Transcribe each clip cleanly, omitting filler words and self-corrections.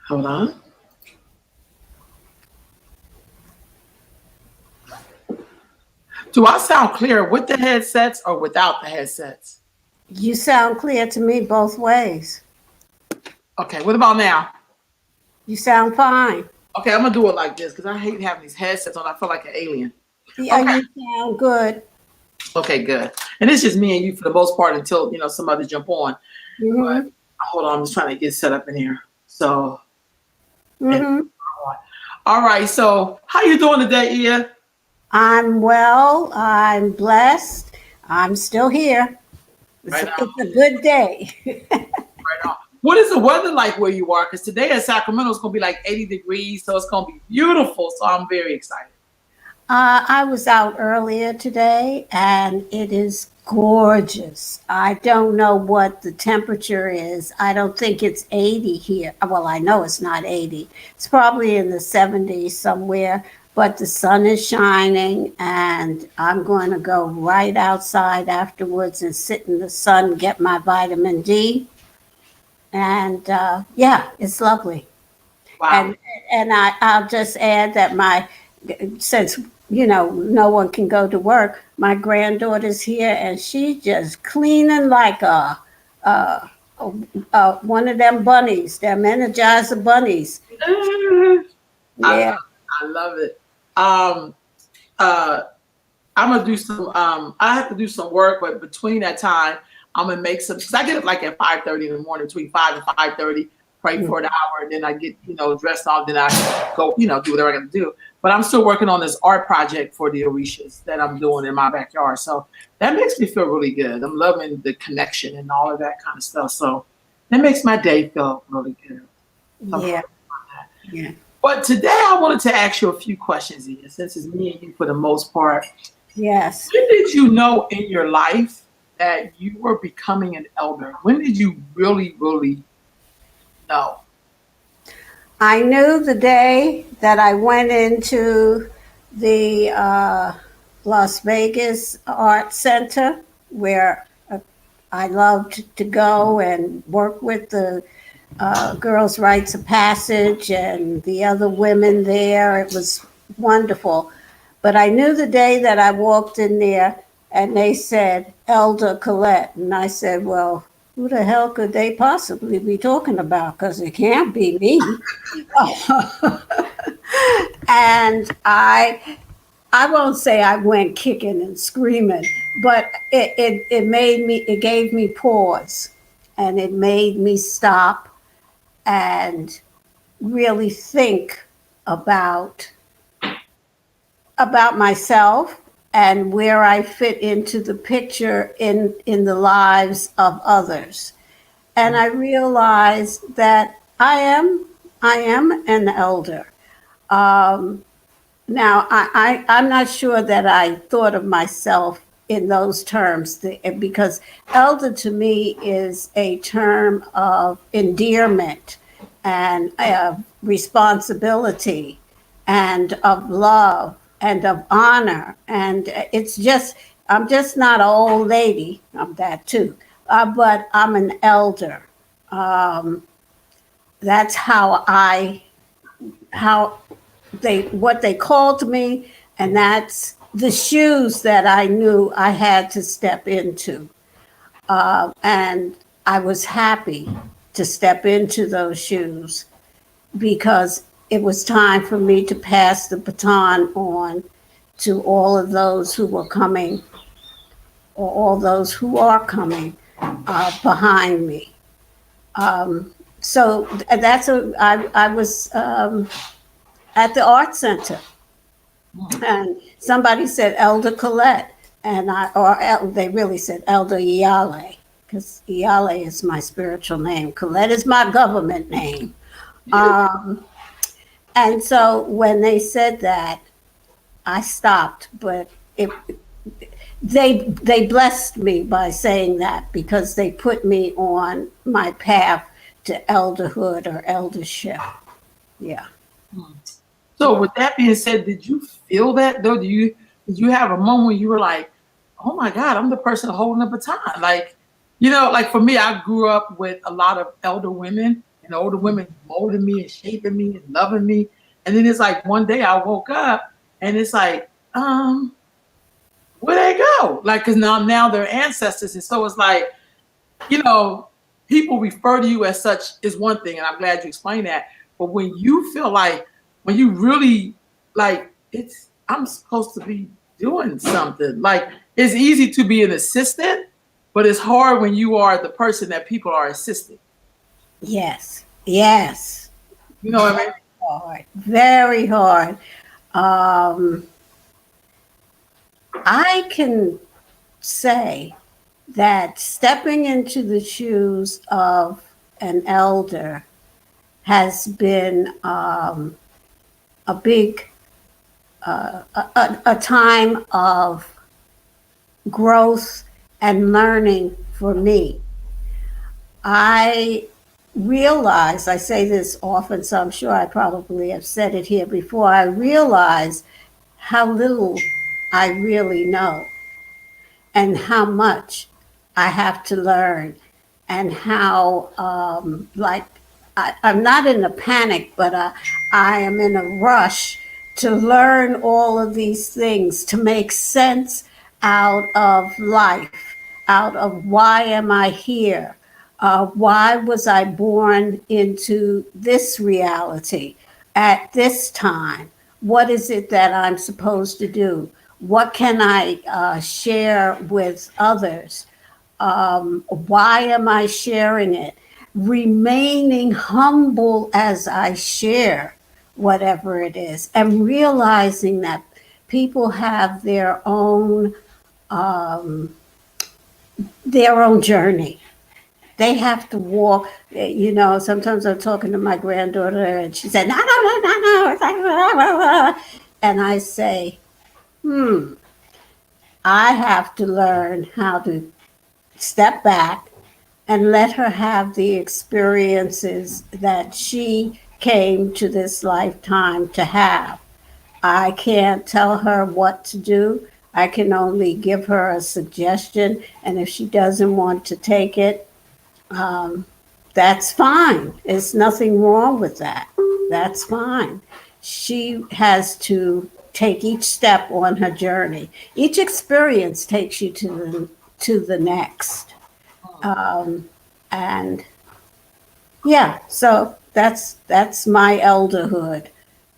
Hold on. Do I sound clear with the headsets or without the headsets? You sound clear to me both ways. Okay, what about now? You sound fine. Okay, I'm gonna do it like this because I hate having these headsets on. I feel like an alien. Yeah, Okay, you sound good. okay, good. And it's just me and you for the most part until some others jump on. But Mm-hmm. hold on, I'm just trying to get set up in here. So, and Mm-hmm. all right. So, how you doing today, Ia? I'm well. I'm blessed. I'm still here. It's Right a, now, it's a good day. right now. What is the weather like where you are? Because today in Sacramento it's gonna be like 80 degrees, so it's gonna be beautiful. So I'm very excited. I was out earlier today and it is gorgeous. I don't know what the temperature is. I don't think it's 80 here. Well, I know it's not 80. It's probably in the 70s somewhere, but the sun is shining and I'm going to go right outside afterwards and sit in the sun, get my vitamin D. And yeah, it's lovely. Wow. And I'll just add that since no one can go to work, my granddaughter's here and she's just cleaning like a, one of them bunnies, them Energizer bunnies. I Yeah. I love it. Um, uh, I'm gonna do some. I have to do some work, but between that time, I'm gonna make some. Cause I get up like at 5:30 in the morning, between 5 and 5:30, pray for an hour, and then I get dressed off. Then I go do whatever I got to do. But I'm still working on this art project for the Orishas that I'm doing in my backyard. So that makes me feel really good. I'm loving the connection and all of that kind of stuff. So that makes my day feel really good. So I'm happy Yeah. about that. Yeah. But today I wanted to ask you a few questions, Ian, since it's me and you for the most part. Yes. When did you know in your life that you were becoming an elder? When did you really, really know? I knew the day that I went into the Las Vegas Art Center where I loved to go and work with the Girls' Rites of Passage and the other women there. It was wonderful. But I knew the day that I walked in there and they said, Elder Colette. And I said, well, who the hell could they possibly be talking about? Because it can't be me. And I won't say I went kicking and screaming, but it gave me pause and it made me stop and really think about myself and where I fit into the picture in the lives of others. And I realized that I am an elder. Um, Now, I'm not sure that I thought of myself in those terms because elder to me is a term of endearment and of responsibility and of love and of honor. And I'm just not an old lady. I'm that too. But I'm an elder. Um, that's how what they called me, and that's the shoes that I knew I had to step into. And I was happy to step into those shoes because it was time for me to pass the baton on to all of those who were coming or all those who are coming behind me. So I was at the art center. And somebody said Elder Colette, they really said Elder Iyale, because Iyale is my spiritual name. Colette is my government name. Um, and so when they said that, I stopped, but they blessed me by saying that because they put me on my path to elderhood or eldership. Yeah. So with that being said, did you feel that though? Did you have a moment when you were like, oh my God, I'm the person holding the baton? Like, like for me, I grew up with a lot of elder women and older women molding me and shaping me and loving me. And then it's like one day I woke up and it's like, where they go? Like, cause now they're ancestors. And so it's like, you know, people refer to you as such is one thing, and I'm glad you explained that. But when you feel like, when you really like, it's I'm supposed to be doing something. Like, it's easy to be an assistant, but it's hard when you are the person that people are assisting. Yes, yes. You know what I mean? Hard, very hard. Um, I can say that stepping into the shoes of an elder has been a big a time of growth and learning for me. I realize, I say this often, so I'm sure I probably have said it here before. I realize how little I really know and how much I have to learn, and how, like, I'm not in a panic, but I am in a rush to learn all of these things, to make sense out of life, out of why am I here? Why was I born into this reality at this time? What is it that I'm supposed to do? What can I share with others? Why am I sharing it? Remaining humble as I share whatever it is, and realizing that people have their own journey. They have to walk. You know, sometimes I'm talking to my granddaughter, and she said, "No, no, no, no, no." It's like, blah, blah, blah. And I say, I have to learn how to step back and let her have the experiences that she came to this lifetime to have. I can't tell her what to do. I can only give her a suggestion. And if she doesn't want to take it, um, that's fine. There's nothing wrong with that. That's fine. She has to take each step on her journey. Each experience takes you to the next. Um, and yeah, so that's my elderhood.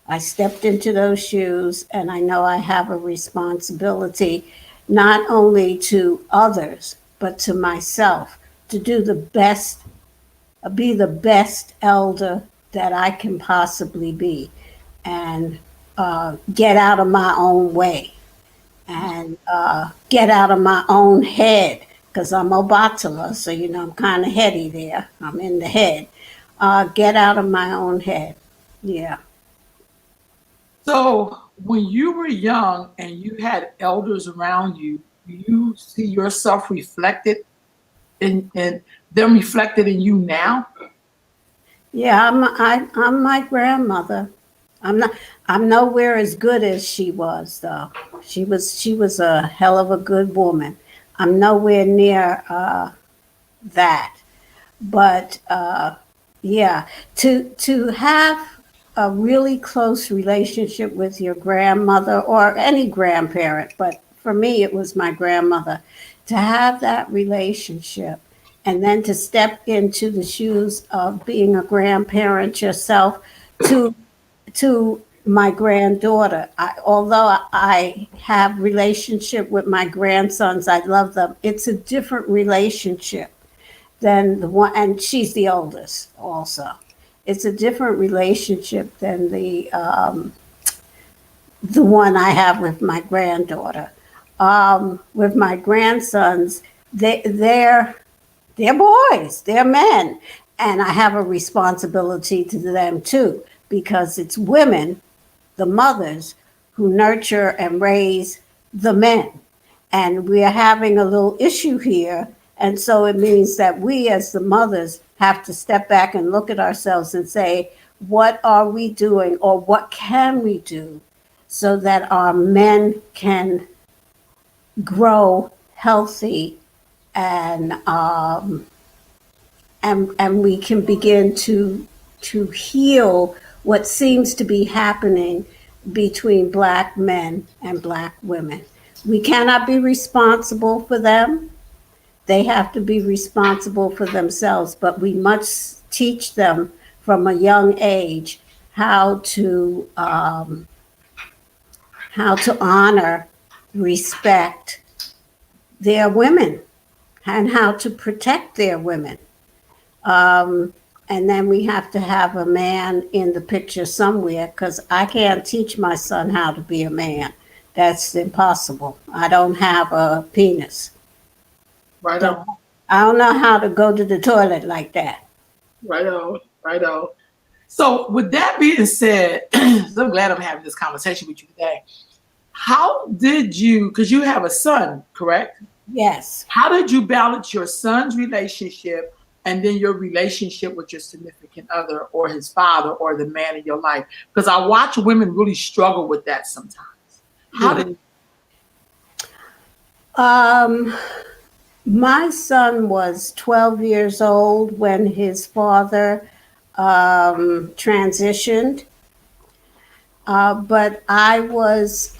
I stepped into those shoes, and I know I have a responsibility not only to others but to myself, to do the best, be the best elder that I can possibly be, and get out of my own way, and get out of my own head, because I'm Obatala, so you know I'm kind of heady there. I'm in the head. Get out of my own head. Yeah. So when you were young and you had elders around you, do you see yourself reflected in them reflected in you now? Yeah, I'm my grandmother. I'm not. I'm nowhere as good as she was, though. She was a hell of a good woman. I'm nowhere near that. But yeah, to have a really close relationship with your grandmother or any grandparent, but for me it was my grandmother. To have that relationship, and then to step into the shoes of being a grandparent yourself to my granddaughter. Although I have relationship with my grandsons, I love them. It's a different relationship than the one, and she's the oldest also. It's a different relationship than the one I have with my granddaughter. With my grandsons, they're boys, they're men, and I have a responsibility to them too, because it's women, the mothers, who nurture and raise the men. And we are having a little issue here. And so it means that we, as the mothers, have to step back and look at ourselves and say, what are we doing, or what can we do so that our men can grow healthy and and we can begin to heal what seems to be happening between black men and black women. We cannot be responsible for them. They have to be responsible for themselves, but we must teach them from a young age how to honor, respect their women, and how to protect their women. Um, and then we have to have a man in the picture somewhere because I can't teach my son how to be a man. That's impossible. I don't have a penis. Right on. So I don't know how to go to the toilet like that. Right on. Right on. So, with that being said, so I'm glad I'm having this conversation with you today. How did you, because you have a son, correct? Yes. How did you balance your son's relationship and then your relationship with your significant other or his father or the man in your life? Because I watch women really struggle with that sometimes. How Yeah. did Um, my son was 12 years old when his father transitioned. But I was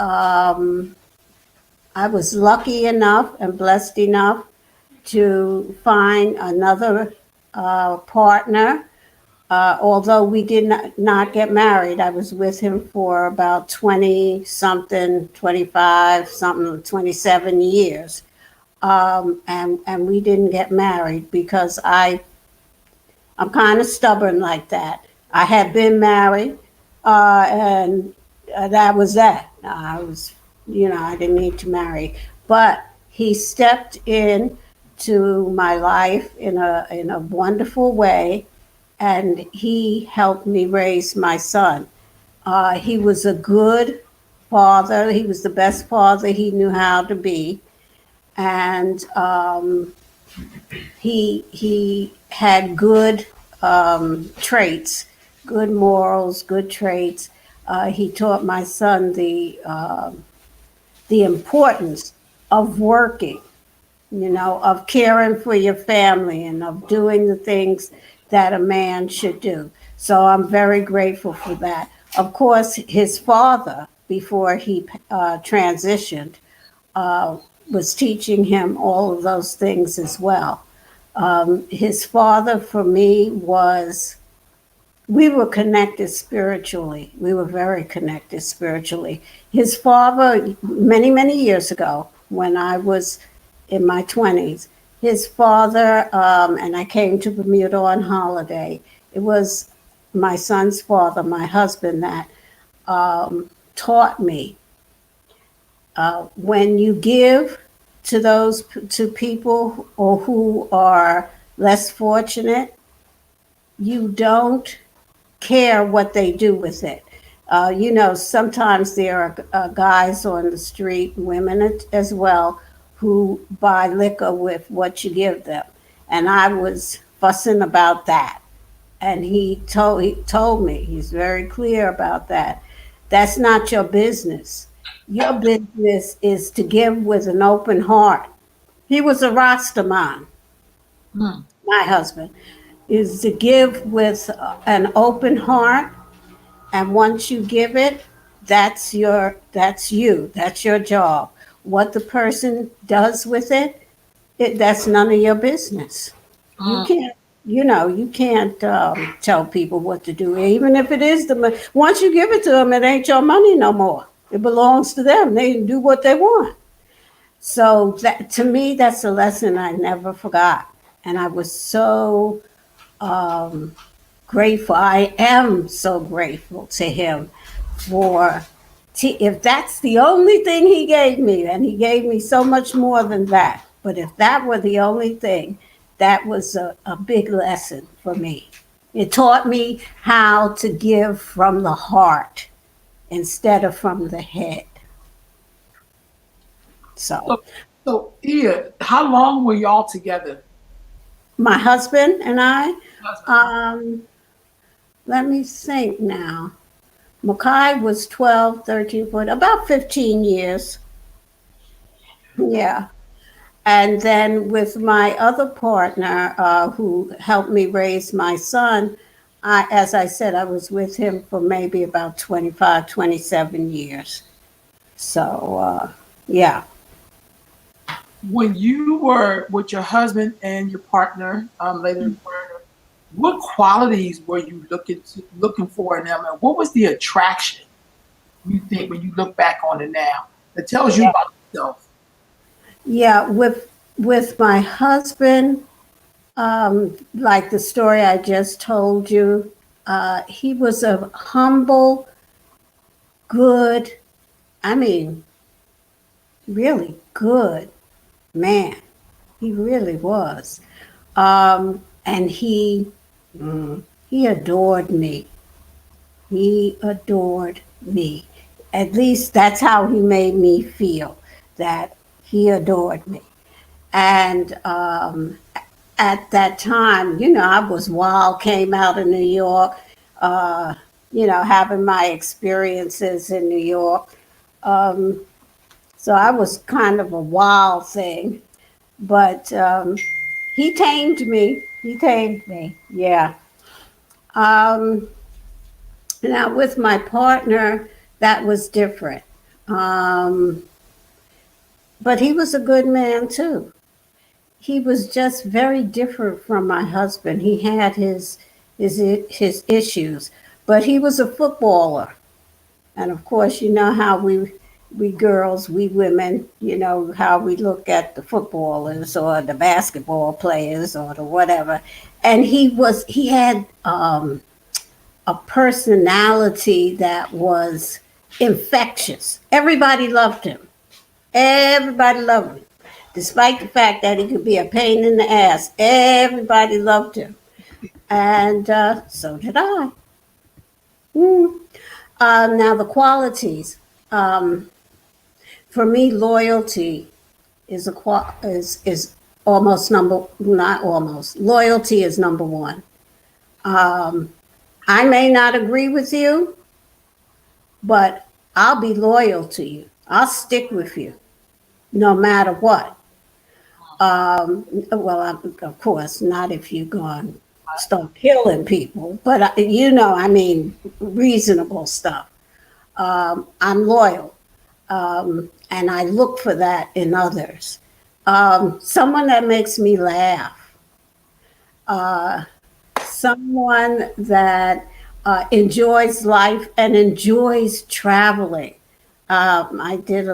lucky enough and blessed enough to find another partner. Although we did not get married, I was with him for about 20 something, 25 something, 27 years. And we didn't get married because I'm kind of stubborn like that. I had been married, and that was that. I was, I didn't need to marry. But he stepped in to my life in a wonderful way, and he helped me raise my son. He was a good father. He was the best father he knew how to be, and he had good traits, good morals, good traits. He taught my son the importance of working, of caring for your family and of doing the things that a man should do. So I'm very grateful for that. Of course, his father, before he transitioned, uh, was teaching him all of those things as well. His father, for me, we were connected spiritually. We were very connected spiritually. His father, many, many years ago, when I was in my 20s, his father, and I came to Bermuda on holiday. It was my son's father, my husband, that taught me when you give to those to people or who are less fortunate, you don't care what they do with it. Sometimes there are guys on the street, women as well, who buy liquor with what you give them. And I was fussing about that. And he told me, he's very clear about that. That's not your business. Your business is to give with an open heart. He was a Rasta man, Hmm. my husband, is to give with an open heart, and once you give it, that's your job. What the person does with it, that's none of your business. You Mm. can't, you can't tell people what to do, even if it is once you give it to them, it ain't your money no more. It belongs to them. They can do what they want. So that, to me, that's a lesson I never forgot, and I was so um, grateful. I am so grateful to him for. If that's the only thing he gave me, and he gave me so much more than that, but if that were the only thing, that was a big lesson for me. It taught me how to give from the heart instead of from the head. So, So, so Ia, how long were y'all together? my husband and I, Husband. um, let me think now. Makai was 12, 13, 14, about 15 years. Yeah. And then with my other partner, who helped me raise my son, as I said, I was with him for maybe about 25, 27 years. So, yeah. When you were with your husband and your partner, later partner, what qualities were you looking for in them, and what was the attraction you think when you look back on it now that tells you Yeah. about yourself? Yeah, with my husband, like the story I just told you, he was a humble, good, I mean, really good man. He really was. And he adored me. He adored me. At least that's how he made me feel, that he adored me. And at that time, I was wild, came out of New York, uh, having my experiences in New York. Um, so I was kind of a wild thing, but he tamed me. He tamed me, yeah. Um, Now, with my partner, that was different. Um, but he was a good man too. He was just very different from my husband. He had his issues, but he was a footballer, and of course, you know how we girls, we women, how we look at the footballers or the basketball players or the whatever. And he had a personality that was infectious. Everybody loved him. Everybody loved him. Despite the fact that he could be a pain in the ass, everybody loved him. And so did I. Mm. Now, the qualities. Um, for me, loyalty is almost not almost. Loyalty is number one. Um, I may not agree with you, but I'll be loyal to you. I'll stick with you no matter what. Well, of course, not if you're going to start killing people, but I mean, reasonable stuff. I'm loyal, and I look for that in others. Someone that makes me laugh, uh, someone that enjoys life and enjoys traveling. I did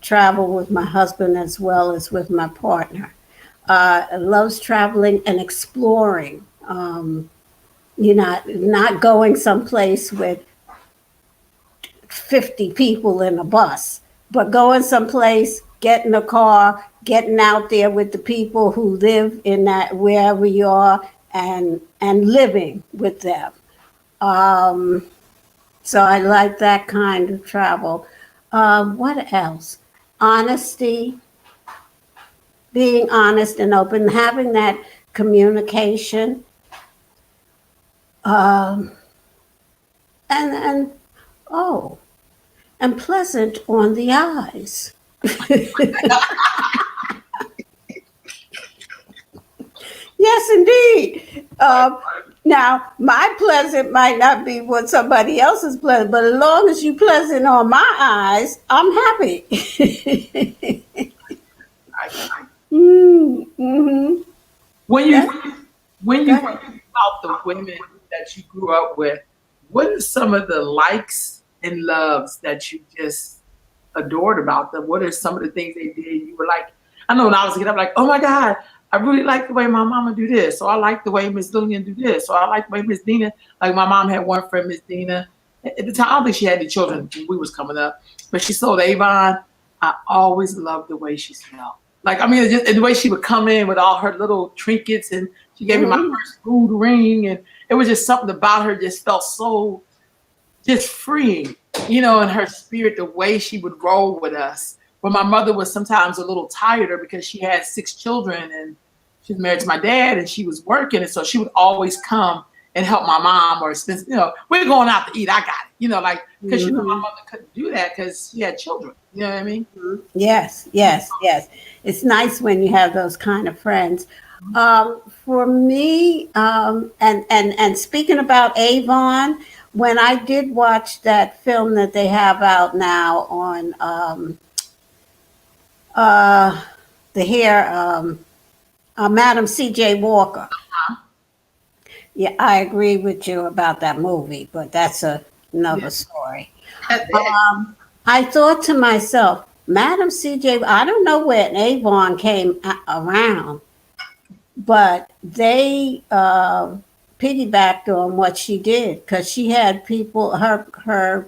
travel with my husband as well as with my partner. Loves traveling and exploring. Not going someplace with 50 people in a bus, but going someplace, getting a car, getting out there with the people who live in that wherever you are, and living with them. Um, so I like that kind of travel. What else? Honesty, being honest and open, having that communication, um, and oh, and pleasant on the eyes. Yes, indeed. Now, my pleasant might not be what somebody else's pleasant, but as long as you pleasant on my eyes, I'm happy. Mm-hmm. When That's you good. think about the women that you grew up with, what are some of the likes and loves that you just adored about them? What are some of the things they did? You were like, I know when I was a kid, I'm like, oh my God, I really like the way my mama do this. So I like the way Miss Lillian do this. So I like the way Miss Dina, like my mom had one friend, Miss Dina. At the time, I don't think she had any children when we was coming up, but she sold Avon. I always loved the way she smelled. Like, I mean, just the way she would come in with all her little trinkets, and she gave me my Mm-hmm. first gold ring, and it was just something about her just felt so just freeing, and her spirit, the way she would roll with us. When my mother was sometimes a little tireder because she had 6 children and she was married to my dad and she was working. And so she would always come and help my mom or spend, we're going out to eat. I got it. Like, because my Mhm. mother couldn't do that because she had children. You know what I mean? Yes, yes, yes. It's nice when you have those kind of friends. For me, and speaking about Avon, when I did watch that film that they have out now on uh, the hair, Madam C.J. Walker. Yeah, I agree with you about that movie, but that's Yeah, another story. that's it. I thought to myself, Madam C.J., I don't know when Avon came around, but they piggybacked on what she did because she had people, her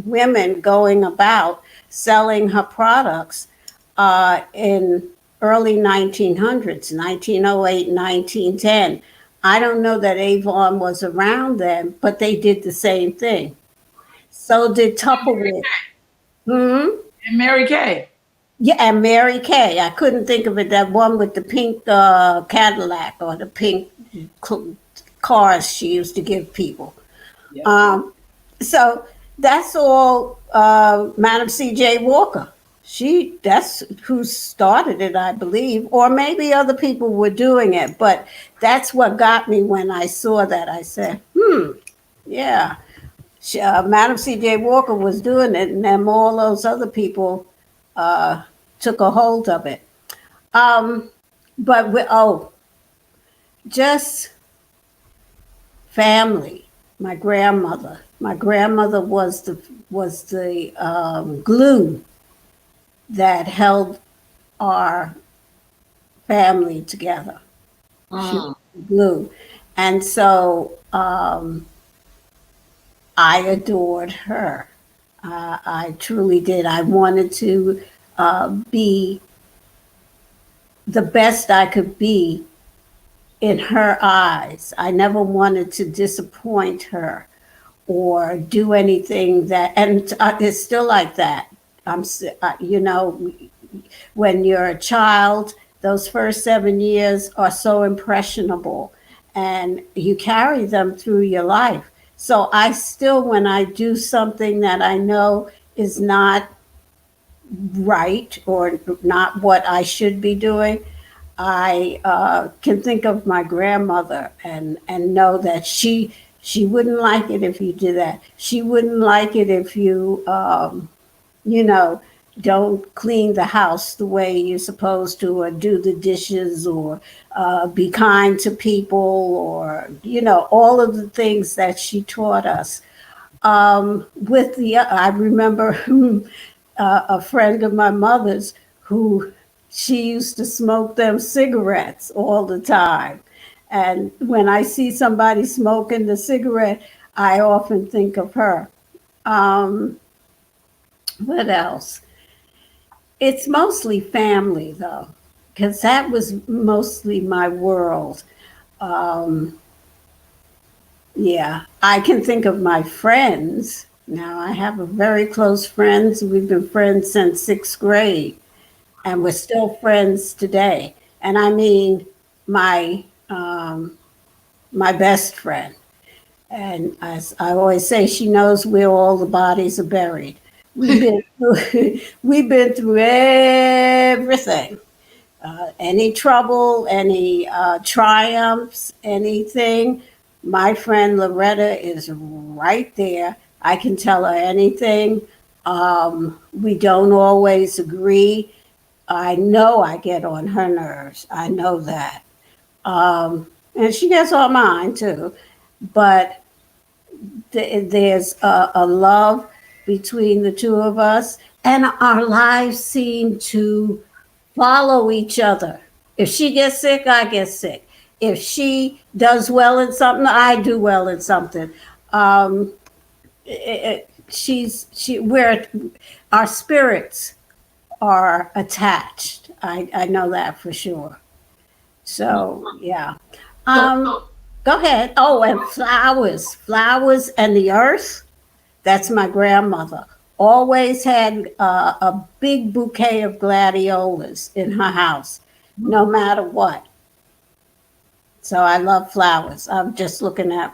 women going about selling her products in early 1900s, 1908, 1910. I don't know that Avon was around then, but they did the same thing. So did Tupperware. Hmm? And Mary Kay. Yeah, and Mary Kay. I couldn't think of it. That one with the pink Cadillac or the pink cl- cars she used to give people. Yep. Um, so that's all Madam C.J. Walker. That's who started it, I believe, or maybe other people were doing it. But that's what got me when I saw that. I said, yeah, Madam C.J. Walker was doing it, and then all those other people uh, took a hold of it. Um, but just family. My grandmother was the glue that held our family together. She was Mm. the glue, and so I adored her. I truly did. I wanted to be the best I could be in her eyes. I never wanted to disappoint her or do anything that, and it's still like that. When you're a child, those first 7 years are so impressionable and you carry them through your life. So I still, when I do something that I know is not right or not what I should be doing, I can think of my grandmother and know that she wouldn't like it if you did that. She wouldn't like it if you you know don't clean the house the way you're supposed to, or do the dishes, or be kind to people, or all of the things that she taught us. I remember a friend of my mother's who she used to smoke them cigarettes all the time. And when I see somebody smoking the cigarette, I often think of her. Um, what else? It's mostly family, though, because that was mostly my world. Um, yeah, I can think of my friends. Now, I have a very close friends. We've been friends since sixth grade, and we're still friends today. And I mean, my my best friend. And as I always say, she knows where all the bodies are buried. We've been through, we've been through everything. Any trouble, any triumphs, anything. My friend Loretta is right there. I can tell her anything. We don't always agree. I know I get on her nerves. I know that. And she gets on mine too. But there's a love between the two of us, and our lives seem to follow each other. If she gets sick, I get sick. If she does well in something, I do well in something. Um, we're our spirits are attached. I know that for sure. So yeah. So, Um, so Go ahead. Oh, and flowers and the earth. That's my grandmother. Always had a big bouquet of gladiolas in her house, no matter what. So I love flowers. I'm just looking at.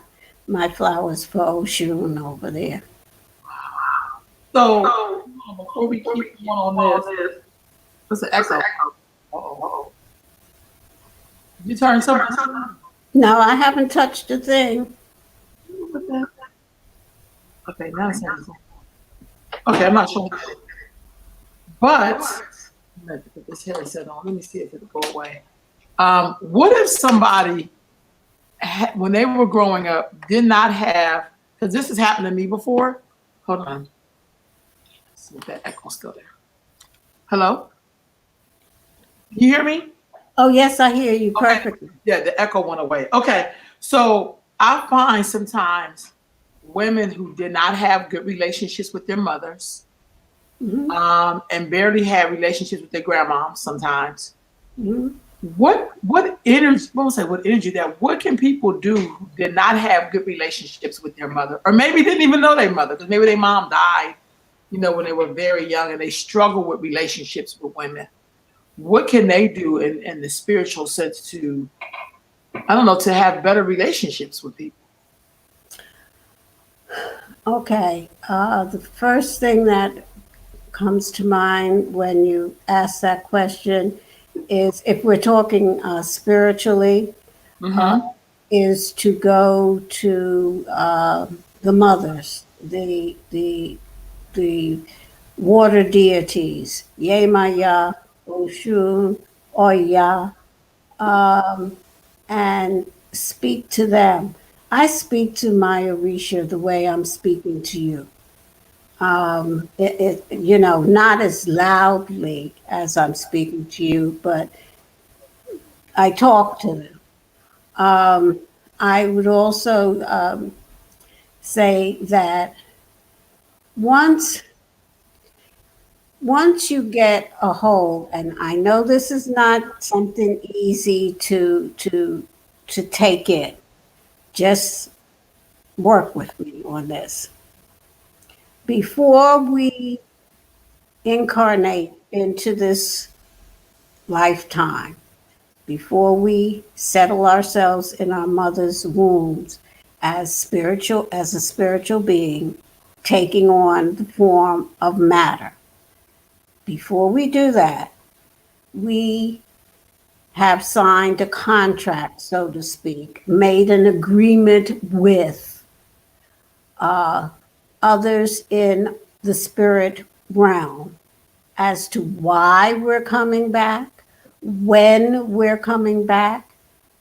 my flowers for Oshun over there. So before we keep going on this, what's the echo? Uh-oh. You turn something on? No, I haven't touched a thing. What the- Okay, now it's saying something. Okay, I'm not sure. But I'm going to put this headset on. Let me see if it'll go away. What if somebody, when they were growing up, did not have, because this has happened to me before. Hold on. Let's see if that echo's still there. Hello? Can you hear me? Oh, yes, I hear you Okay. perfectly. Yeah, the echo went away. Okay. So I find sometimes women who did not have good relationships with their mothers, Hmm. and barely had relationships with their grandmoms sometimes. Hmm. What energy? Won't say what energy that. What can people do who did not have good relationships with their mother, or maybe didn't even know their mother because maybe their mom died, when they were very young, and they struggle with relationships with women. What can they do in the spiritual sense to, I don't know, to have better relationships with people? Okay. The first thing that comes to mind when you ask that question is if we're talking spiritually, uh, Mm-hmm. is to go to the mothers, the water deities, Yemaya, Oshun, Oya, and speak to them. I speak to my Orisha the way I'm speaking to you. Not as loudly as I'm speaking to you, but I talk to them. I would also say that once once you get a hold, and I know this is not something easy to take in, just work with me on this. Before we incarnate into this lifetime, before we settle ourselves in our mother's wombs as a spiritual being, taking on the form of matter. Before we do that, we have signed a contract, so to speak, made an agreement with others in the spirit realm as to why we're coming back, when we're coming back,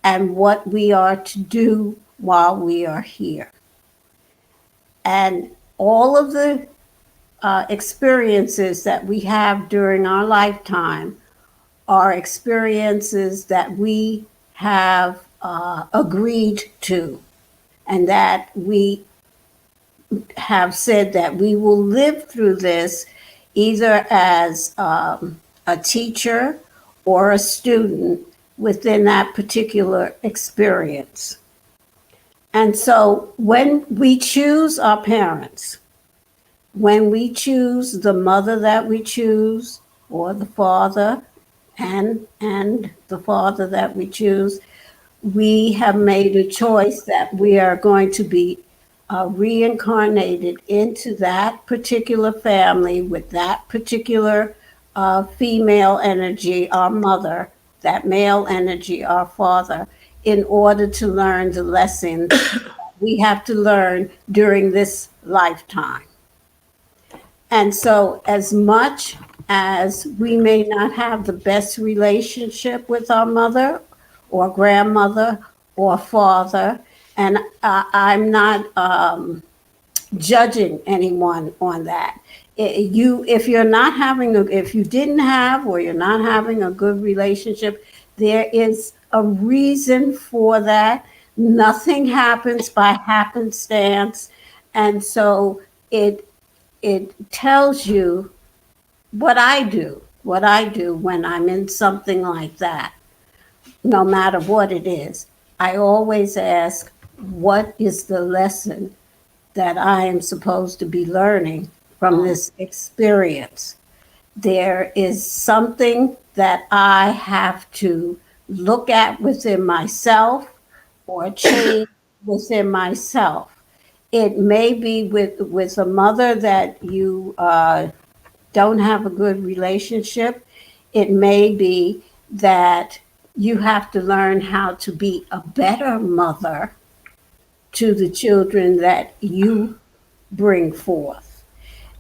and what we are to do while we are here. And all of the experiences that we have during our lifetime are experiences that we have agreed to, and that we have said that we will live through this either as a teacher or a student within that particular experience. And so when we choose our parents, when we choose the mother that we choose, or the father and the father that we choose, we have made a choice that we are going to be reincarnated into that particular family with that particular female energy, our mother, that male energy, our father, in order to learn the lessons we have to learn during this lifetime. And so, as much as we may not have the best relationship with our mother or grandmother or father, and I'm not judging anyone on that. If you're not if you didn't have or you're not having a good relationship, there is a reason for that. Nothing happens by happenstance, and so it it tells you what I do when I'm in something like that, no matter what it is. I always ask, what is the lesson that I am supposed to be learning from this experience? There is something that I have to look at within myself or change within myself. It may be with a mother that you don't have a good relationship. It may be that you have to learn how to be a better mother to the children that you bring forth.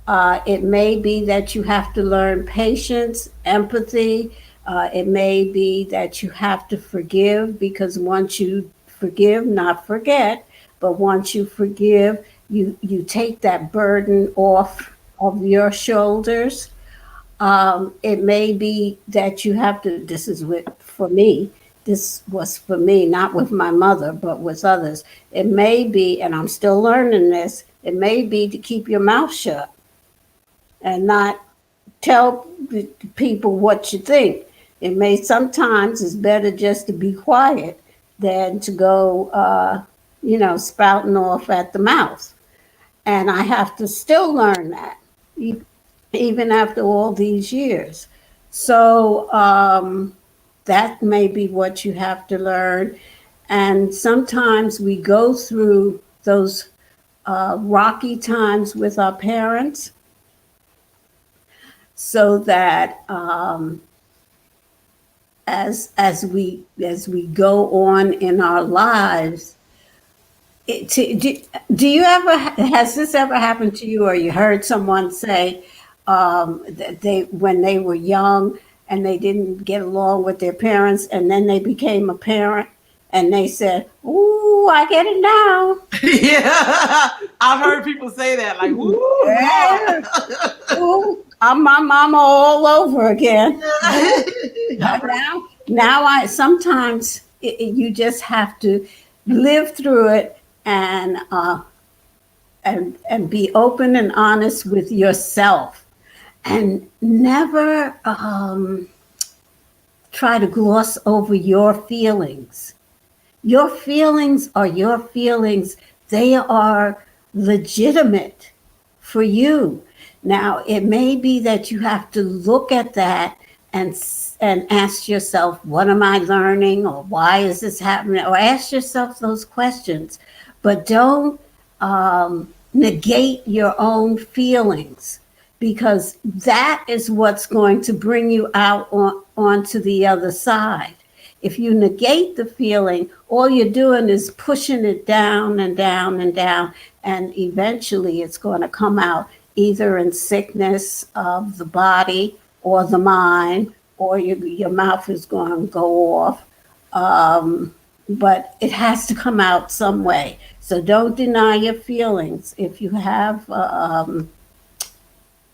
It may be that you have to learn patience, empathy. It may be that you have to forgive, because once you forgive, not forget, but once you forgive, you take that burden off of your shoulders. It may be that you have to, this is with, for me, this was for me, not with my mother, but with others. It may be, and I'm still learning this, it may be to keep your mouth shut and not tell people what you think. It may sometimes it's better just to be quiet than to go, spouting off at the mouth. And I have to still learn that, even after all these years. So that may be what you have to learn. And sometimes we go through those rocky times with our parents, so that as we go on in our lives, do you ever, has this ever happened to you, or you heard someone say that they, when they were young and they didn't get along with their parents, and then they became a parent and they said, "Ooh, I get it now." Yeah, I've heard people say that, like, "Woo, Yeah. Lord." Ooh, I'm my mama all over again. Yeah. I've heard, Now I sometimes you just have to live through it, and and be open and honest with yourself, and never try to gloss over your feelings. Your feelings are your feelings. They are legitimate for you. Now, it may be that you have to look at that and ask yourself, what am I learning, or why is this happening? Or ask yourself those questions, but don't negate your own feelings, because that is what's going to bring you out onto the other side. If you negate the feeling, all you're doing is pushing it down and down and down, and eventually it's going to come out either in sickness of the body or the mind, or your mouth is going to go off. But it has to come out some way. So don't deny your feelings. If you have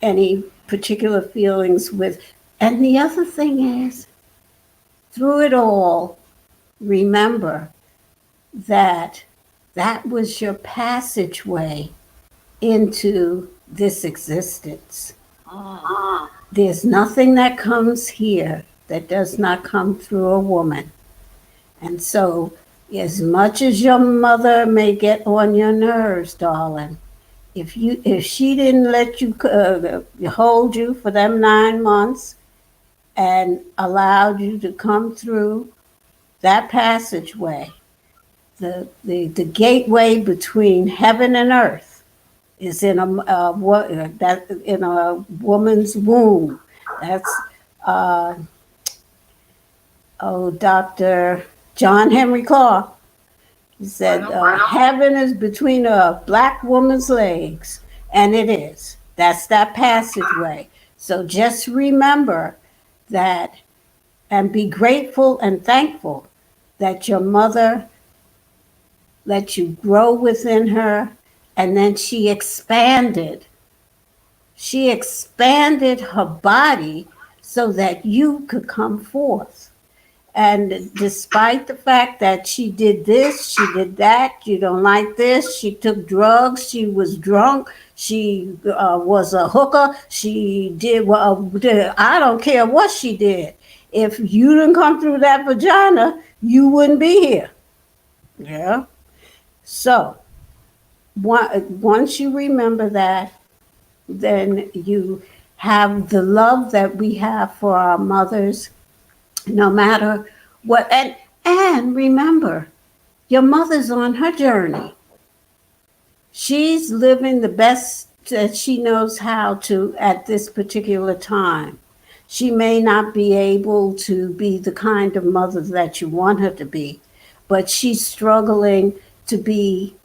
any particular feelings with, and the other thing is, through it all, remember that that was your passageway into this existence. There's nothing that comes here that does not come through a woman. And so, as much as your mother may get on your nerves, darling, if she didn't let you hold you for them 9 months and allowed you to come through that passageway, the gateway between heaven and earth is in in a woman's womb. That's Dr. John Henry Clark. He said, "Heaven is between a black woman's legs," and it is. That's that passageway. So just remember that, and be grateful and thankful that your mother let you grow within her, and then she expanded. She expanded her body so that you could come forth. And despite the fact that she did this, she did that, you don't like this, she took drugs, she was drunk, she was a hooker, she did, I don't care what she did. If you didn't come through that vagina, you wouldn't be here. Yeah. So once you remember that, then you have the love that we have for our mothers, no matter what. And remember, Your mother's on her journey. She's living the best that she knows how to at this particular time. She may not be able to be the kind of mother that you want her to be, but she's struggling to be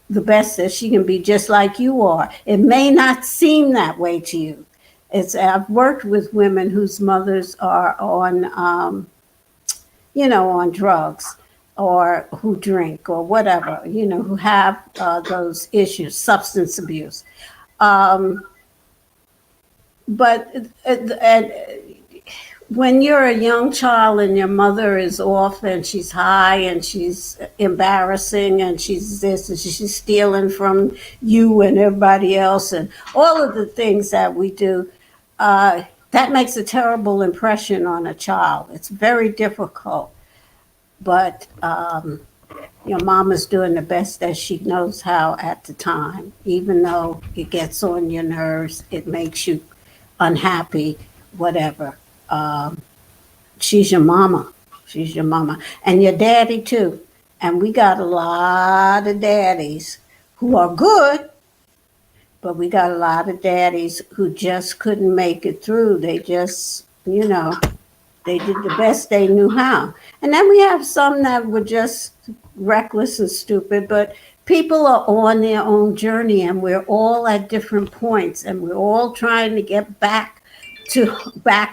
the best that she can be, just like you are. It may not seem that way to you. I've worked with women whose mothers are on, on drugs, or who drink or whatever, who have those issues, substance abuse. Um, but when you're a young child and your mother is off and she's high and she's embarrassing and she's this and she's stealing from you and everybody else and all of the things that we do, that makes a terrible impression on a child. It's very difficult. But your mama's doing the best that she knows how at the time, even though it gets on your nerves, it makes you unhappy, whatever. She's your mama. She's your mama. And your daddy, too. And we got a lot of daddies who are good, but we got a lot of daddies who just couldn't make it through. They just, they did the best they knew how. And then we have some that were just reckless and stupid, but people are on their own journey and we're all at different points and we're all trying to get back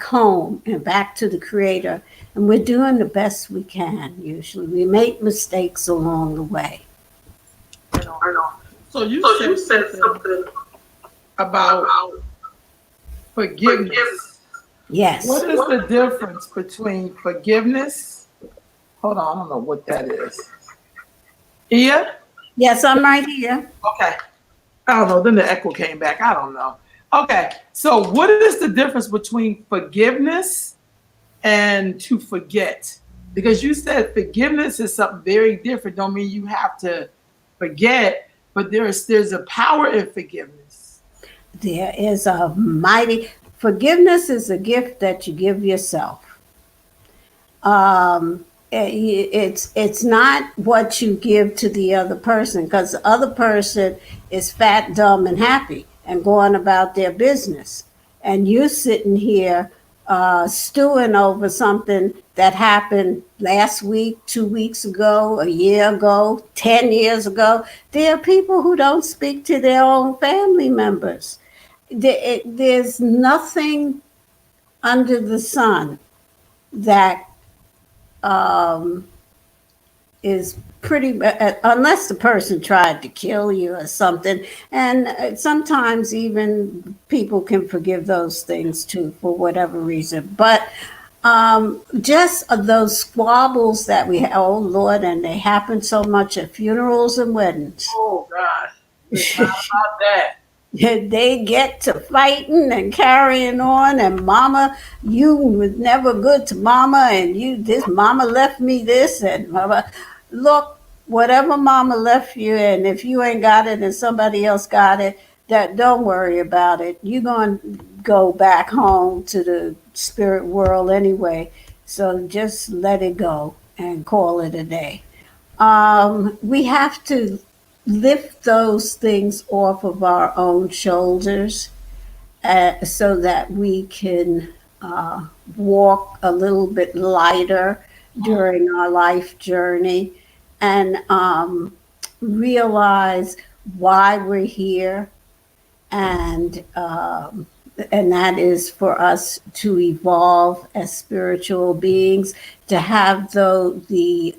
home and back to the Creator. And we're doing the best we can usually. We make mistakes along the way. I know. So you said something about forgiveness. Yes. What is the difference between forgiveness? Hold on, I don't know what that is. Iya? Yes, I'm right here. Okay. I don't know. Then the echo came back. I don't know. Okay. So what is the difference between forgiveness and to forget? Because you said forgiveness is something very different. Don't mean you have to forget, but there's a power in forgiveness. There is a mighty forgiveness is a gift that you give yourself. It's not what you give to the other person, because the other person is fat, dumb, and happy and going about their business, and you sitting here stewing over something that happened last week, 2 weeks ago, a year ago, 10 years ago. There are people who don't speak to their own family members. There's nothing under the sun that is pretty, unless the person tried to kill you or something. And sometimes even people can forgive those things too, for whatever reason. But just those squabbles that we have, oh Lord, and they happen so much at funerals and weddings. Oh gosh, it's not about that. They get to fighting and carrying on, and mama, you was never good to mama, and this mama left me this, and mama, look, whatever mama left you, and if you ain't got it and somebody else got it, that don't worry about it. You're going to go back home to the spirit world anyway, so just let it go and call it a day. We have to lift those things off of our own shoulders so that we can walk a little bit lighter during our life journey and realize why we're here, and that is for us to evolve as spiritual beings, to have the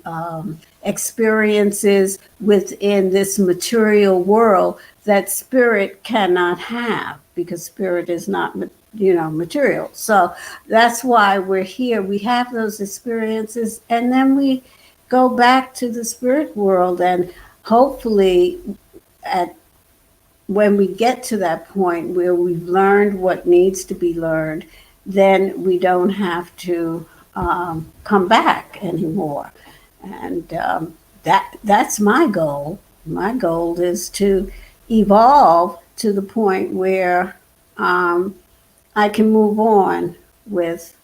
experiences within this material world that spirit cannot have, because spirit is not material. So that's why we're here. We have those experiences, and then we go back to the spirit world, and hopefully when we get to that point where we've learned what needs to be learned, then we don't have to come back anymore. And that's my goal. My goal is to evolve to the point where I can move on with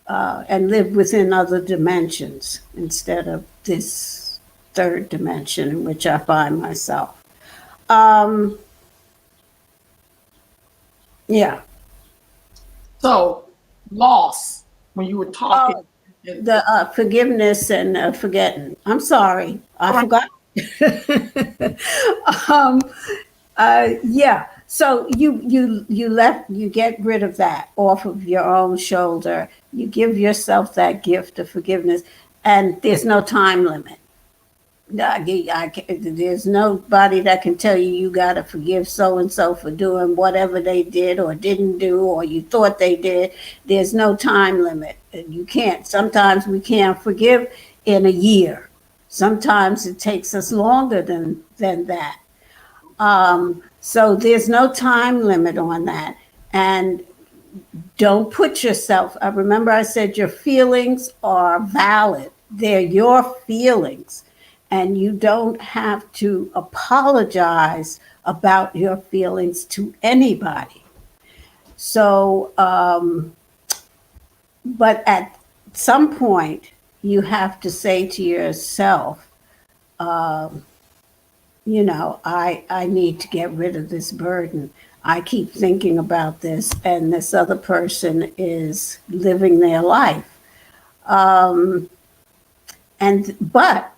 and live within other dimensions instead of this third dimension in which I find myself. Um, yeah. So loss when you were talking. Oh, the forgiveness and forgetting. I'm sorry, I All right. forgot. um, yeah. So you get rid of that off of your own shoulder. You give yourself that gift of forgiveness, and there's no time limit. There's nobody that can tell you you got to forgive so and so for doing whatever they did or didn't do or you thought they did. There's no time limit. You can't. Sometimes we can't forgive in a year. Sometimes it takes us longer than that. So there's no time limit on that. And don't put yourself, I remember I said your feelings are valid. They're your feelings. And you don't have to apologize about your feelings to anybody. So, but at some point, you have to say to yourself, I need to get rid of this burden. I keep thinking about this, and this other person is living their life. Um, but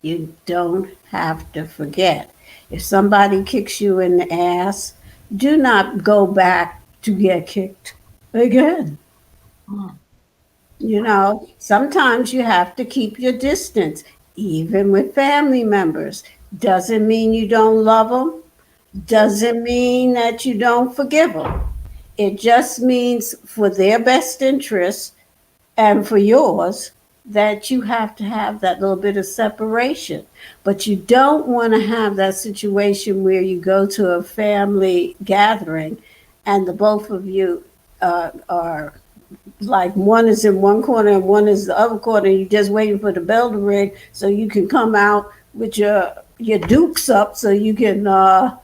you don't have to forget. If somebody kicks you in the ass, do not go back to get kicked again. Mm. Sometimes you have to keep your distance, even with family members. Doesn't mean you don't love them, doesn't mean that you don't forgive them. It just means for their best interest and for yours that you have to have that little bit of separation. But you don't want to have that situation where you go to a family gathering and the both of you are like one is in one corner and one is the other corner. You're just waiting for the bell to ring so you can come out with your dukes up so you can punch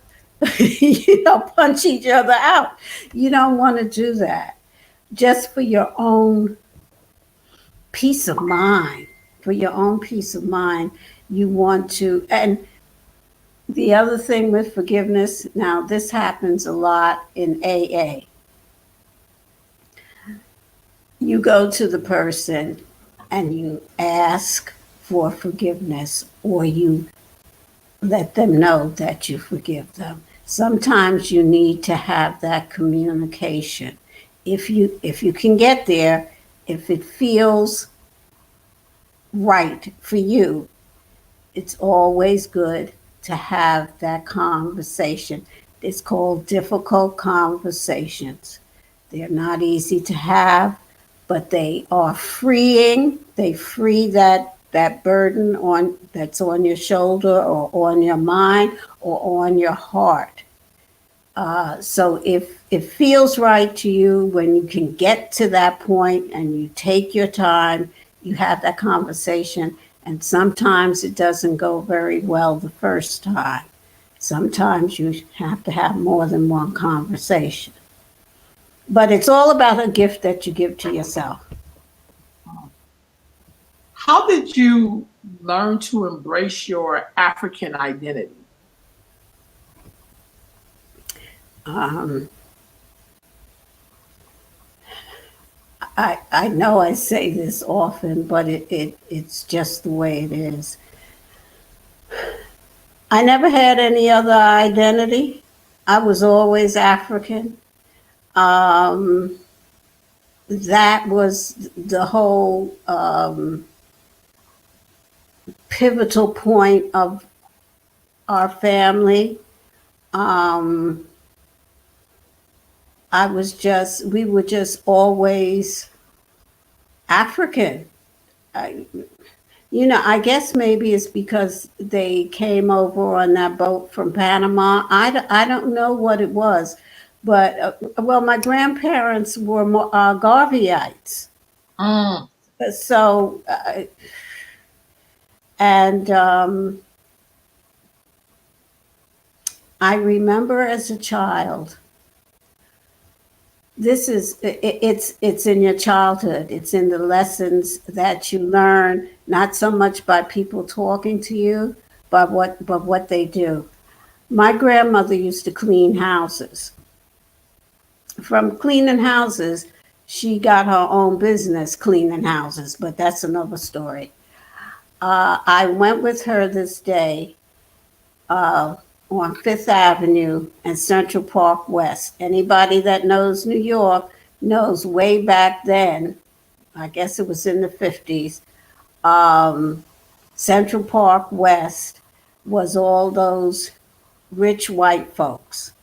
each other out. You don't want to do that. Just for your own peace of mind. For your own peace of mind, you want to. And the other thing with forgiveness, now this happens a lot in AA. You go to the person and you ask for forgiveness, or you let them know that you forgive them. Sometimes you need to have that communication. If you can get there, if it feels right for you, it's always good to have that conversation. It's called difficult conversations. They're not easy to have, but they are freeing. They free that burden on that's on your shoulder or on your mind or on your heart. So if it feels right to you, when you can get to that point and you take your time, you have that conversation, and sometimes it doesn't go very well the first time. Sometimes you have to have more than one conversation. But it's all about a gift that you give to yourself. How did you learn to embrace your African identity? Um, I know I say this often, but it's just the way it is. I never had any other identity. I was always African. Um, that was the whole pivotal point of our family. Um, we were just always African. I, I guess maybe it's because they came over on that boat from Panama. I don't know what it was, but well, my grandparents were Garveyites. Mm. So, and I remember as a child, it's in your childhood. It's in the lessons that you learn not so much by people talking to you, but what they do. My grandmother used to clean houses. From cleaning houses, she got her own business cleaning houses, but that's another story. I went with her this day uh, on Fifth Avenue and Central Park West. Anybody that knows New York knows way back then, I guess it was in the 50s, um, Central Park West was all those rich white folks.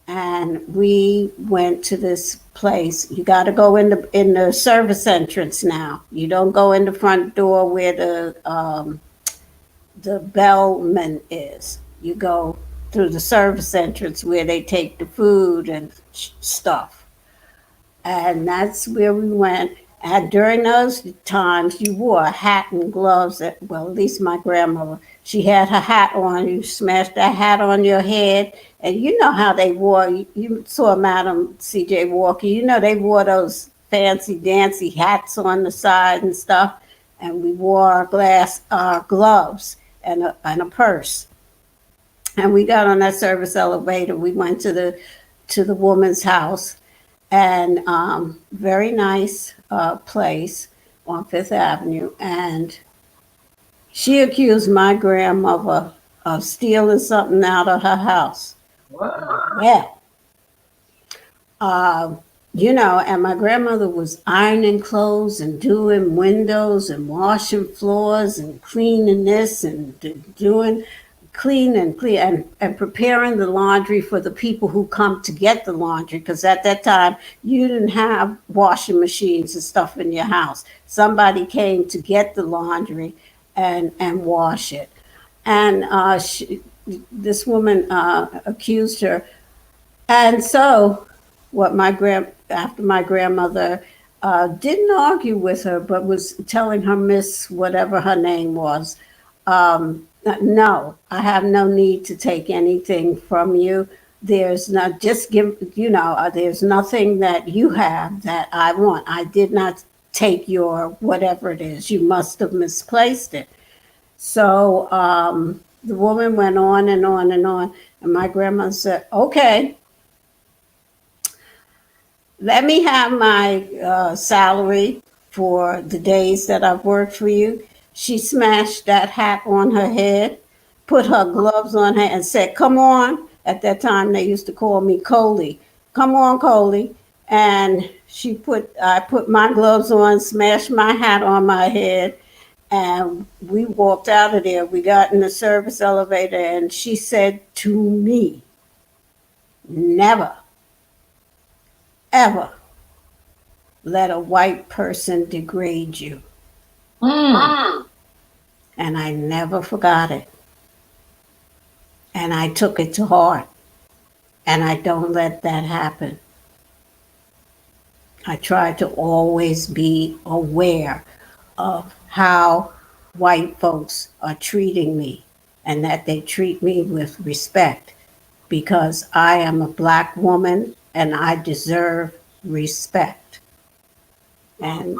And we went to this place. You got to go in the service entrance now. You don't go in the front door where the bellman is. You go through the service entrance where they take the food and stuff. And that's where we went. And during those times, you wore a hat and gloves. Well, at least my grandmother, she had her hat on. You smashed that hat on your head, and you know how they wore. You saw Madam C.J. Walker. You know they wore those fancy dancy hats on the side and stuff. And we wore our gloves and a purse. And we got on that service elevator. We went to the woman's house, and very nice place on Fifth Avenue. And she accused my grandmother of stealing something out of her house. Wow. Well, uh, you know, and my grandmother was ironing clothes and doing windows and washing floors and cleaning this and doing clean and preparing the laundry for the people who come to get the laundry, because at that time you didn't have washing machines and stuff in your house. Somebody came to get the laundry and wash it. And this woman accused her. And so what after my grandmother didn't argue with her, but was telling her Miss whatever her name was, no, I have no need to take anything from you. There's not, just give, you know, there's nothing that you have that I want. I did not take your whatever it is. You must have misplaced it. So the woman went on and on and on. And my grandma said, okay, let me have my salary for the days that I've worked for you. She smashed that hat on her head, put her gloves on her, and said, come on. At that time, they used to call me Coley. Come on, Coley. And I put my gloves on, smashed my hat on my head, and we walked out of there. We got in the service elevator, and she said to me, never, ever let a white person degrade you. Mm. And I never forgot it. And I took it to heart. And I don't let that happen. I try to always be aware of how white folks are treating me and that they treat me with respect, because I am a black woman and I deserve respect. And,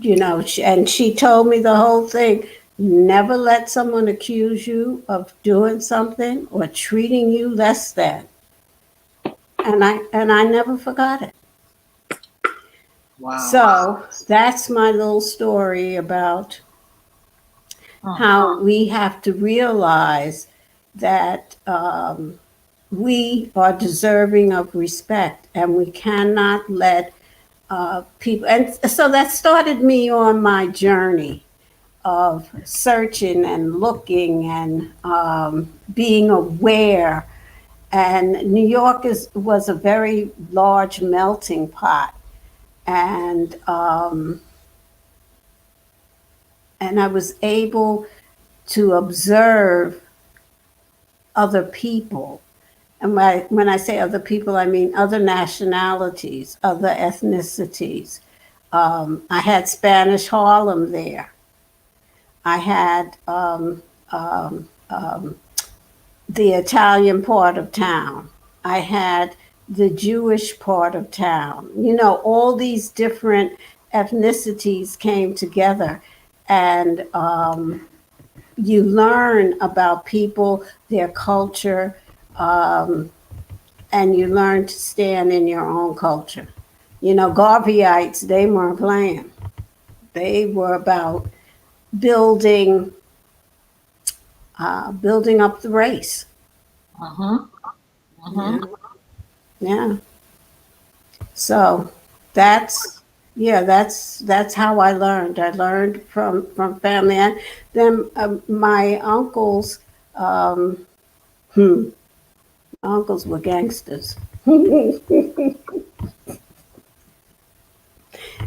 you know, and she told me the whole thing. Never let someone accuse you of doing something or treating you less than. And I never forgot it. Wow. So that's my little story about how we have to realize that we are deserving of respect, and we cannot let people. And so that started me on my journey of searching and looking and being aware. And New York was a very large melting pot, and I was able to observe other people. And when I say other people, I mean other nationalities, other ethnicities. I had Spanish Harlem there. I had the Italian part of town. I had the Jewish part of town. You know, all these different ethnicities came together. and you learn about people, their culture, um, and you learn to stand in your own culture. You know, Garveyites, they weren't playing. They were about building, building up the race. Uh-huh. Uh-huh. Yeah, yeah. So that's yeah, that's how I learned. I learned from family, and then my uncles. Um, hmm, my uncles were gangsters.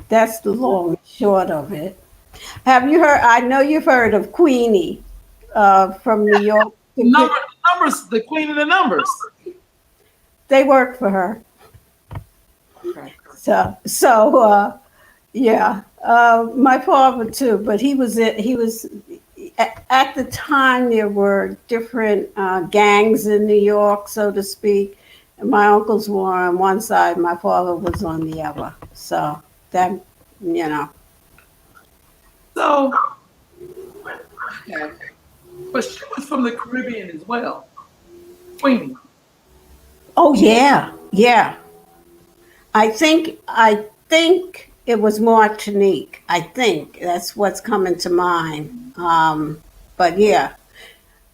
That's the long and short of it. Have you heard? I know you've heard of Queenie from New York. Numbers, the queen of the numbers. They work for her. Okay. So yeah, my father too. But he was at the time there were different gangs in New York, so to speak. My uncles were on one side, my father was on the other. So that you know. So, okay. But she was from the Caribbean as well. Queenie. Oh yeah, yeah. I think it was Martinique. I think that's what's coming to mind. But yeah,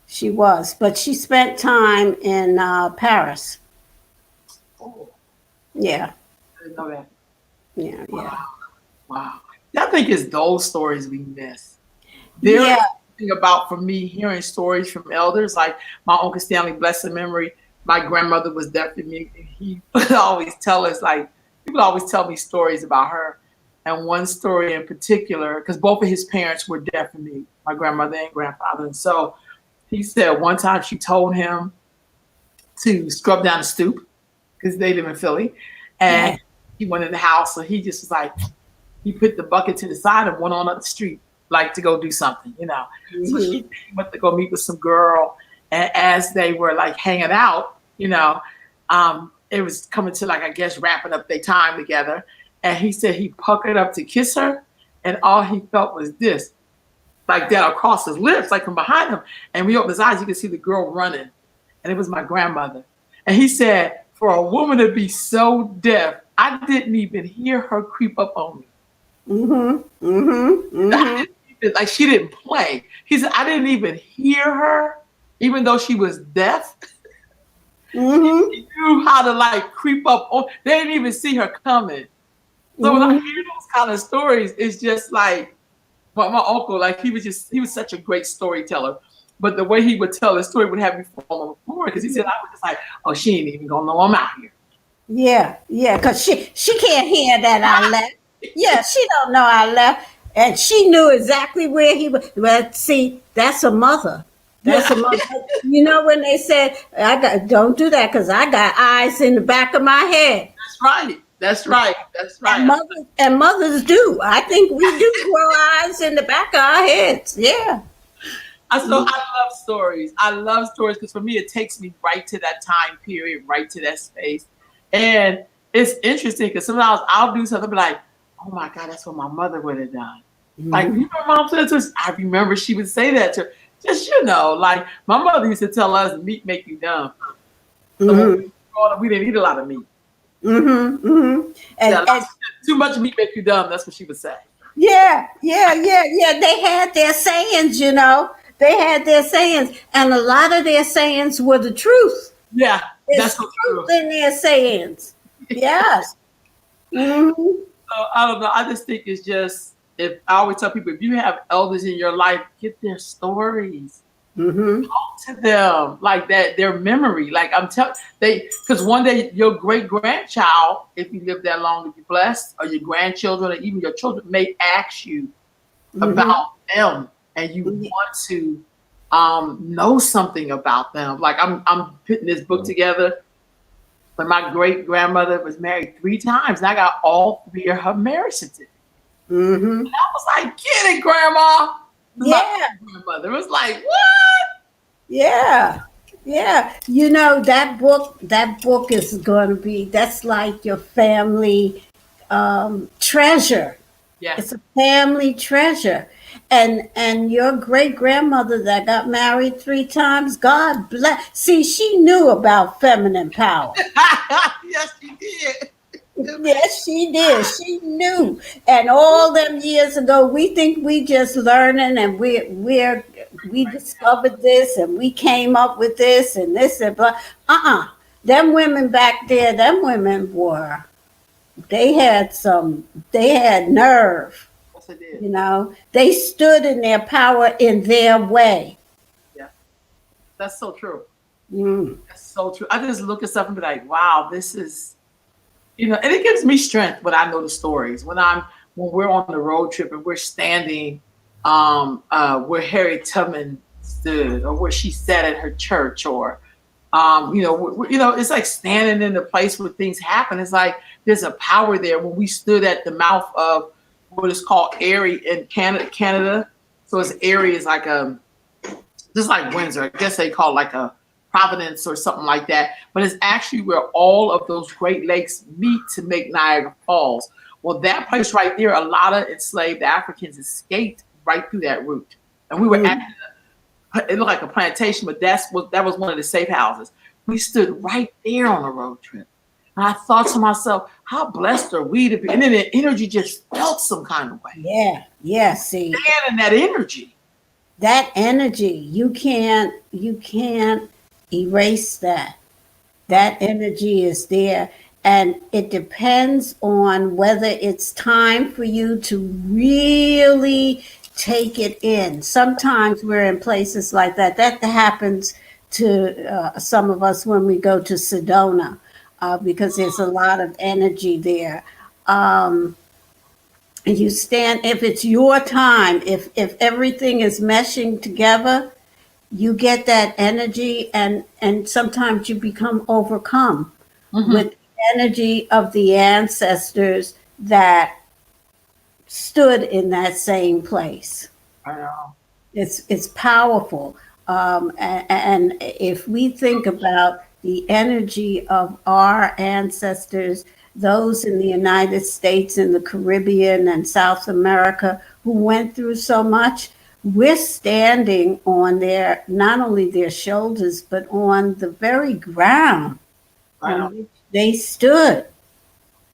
she was. But she spent time in Paris. Oh, Yeah, I didn't know that. yeah, yeah, Wow. Wow. I think it's those stories we miss. There is yeah. something about for me hearing stories from elders, like my Uncle Stanley, blessed in memory. My grandmother was deaf and mute, and he would always tell us, like, people always tell me stories about her. And one story in particular, because both of his parents were deaf and mute, my grandmother and grandfather. And so he said one time she told him to scrub down the stoop because they live in Philly. Yeah. And he went in the house, so he just was like, he put the bucket to the side and went on up the street, like to go do something, you know. So Hmm. she went to go meet with some girl, and as they were like hanging out, you know, it was coming to like I guess wrapping up their time together. And he said he puckered up to kiss her, and all he felt was this, like that across his lips, like from behind him. And we opened his eyes, you could see the girl running, and it was my grandmother. And he said, for a woman to be so deaf, I didn't even hear her creep up on me. Mhm. Mhm. Mhm. Like she didn't play. He said, I didn't even hear her, even though she was deaf. Mhm. She knew how to like creep up on. They didn't even see her coming. So when I Mhm. hear those kind of stories, it's just like my uncle, like he was such a great storyteller. But the way he would tell a story would have me fall on the floor because he said I was just like, oh, she ain't even gonna know I'm out here. Yeah. Yeah. Cause she can't hear that I left. Yeah. She don't know I left, and she knew exactly where he was. But see, that's a mother. Yeah, That's a mother. You know when they said, "I got don't do that," because I got eyes in the back of my head. that's right. That's right. That's And right. mothers do. I think we do grow eyes in the back of our heads. Yeah. I love stories. I love stories because for me, it takes me right to that time period, right to that space. And it's interesting because sometimes I'll do something be like, oh my God, that's what my mother would have done. Like, you Mhm. know, mom said to us, I remember she would say that to her. Just, you know, like my mother used to tell us, meat make you dumb. So when we Mhm. were growing up, we didn't eat a lot of meat. Mhm. Mhm. Yeah, And too much meat make you dumb. That's what she would say. yeah, yeah, yeah, yeah. They had their sayings, you know. They had their sayings, and a lot of their sayings were the truth. Yeah, There's that's so truth true. in their sayings. Yes. Mm-hmm. So I don't know. I just think it's just if I always tell people if you have elders in your life, get their stories, Mm-hmm. talk to them like that. Their memory, like I'm telling they, because one day your great grandchild, if you live that long, if you're blessed, or your grandchildren, or even your children may ask you Mm-hmm. about them, and you want to know something about them. Like I'm putting this book together. But my great grandmother was married 3 times, and I got all 3 of her marriage certificates. Mm-hmm. I was like, get it, grandma. My Yeah, grandmother was like, what? yeah, yeah. You know that book is going to be that's like your family treasure. Yeah. It's a family treasure. And your great grandmother that got married 3 times, God bless. See, she knew about feminine power. Yes, she did. Yes, she did. She knew. And all them years ago, we think we just learning and we discovered this and we came up with this and this and blah. Them women back there, them women were, they had nerve, Yes, I did. you know. They stood in their power in their way. Yeah, that's so true. Mm. That's so true. I just look at stuff and be like, wow, this is, and it gives me strength when I know the stories. When we're on the road trip and we're standing where Harriet Tubman stood, or where she sat at her church, or it's like standing in the place where things happen. It's like there's a power there. When we stood at the mouth of what is called Erie in Canada. So it's Erie is like just like Windsor. I guess they call it like a Providence or something like that. But it's actually where all of those Great Lakes meet to make Niagara Falls. Well, that place right there, a lot of enslaved Africans escaped right through that route. And we were Mm. it looked like a plantation, but that was one of the safe houses. We stood right there on a road trip. And I thought to myself, how blessed are we to be? And then the energy just felt some kind of way. Yeah, yeah. See, And that energy. that energy, you can't erase that. That energy is there. And it depends on whether it's time for you to really take it in. Sometimes we're in places like that. That happens to some of us when we go to Sedona because there's a lot of energy there. And you stand, if it's your time, if everything is meshing together, you get that energy, and sometimes you become overcome Mm-hmm. with the energy of the ancestors that stood in that same place. I know. It's powerful. And if we think about the energy of our ancestors, those in the United States and the Caribbean and South America who went through so much, we're standing on their, not only their shoulders, but on the very ground I know. on which they stood,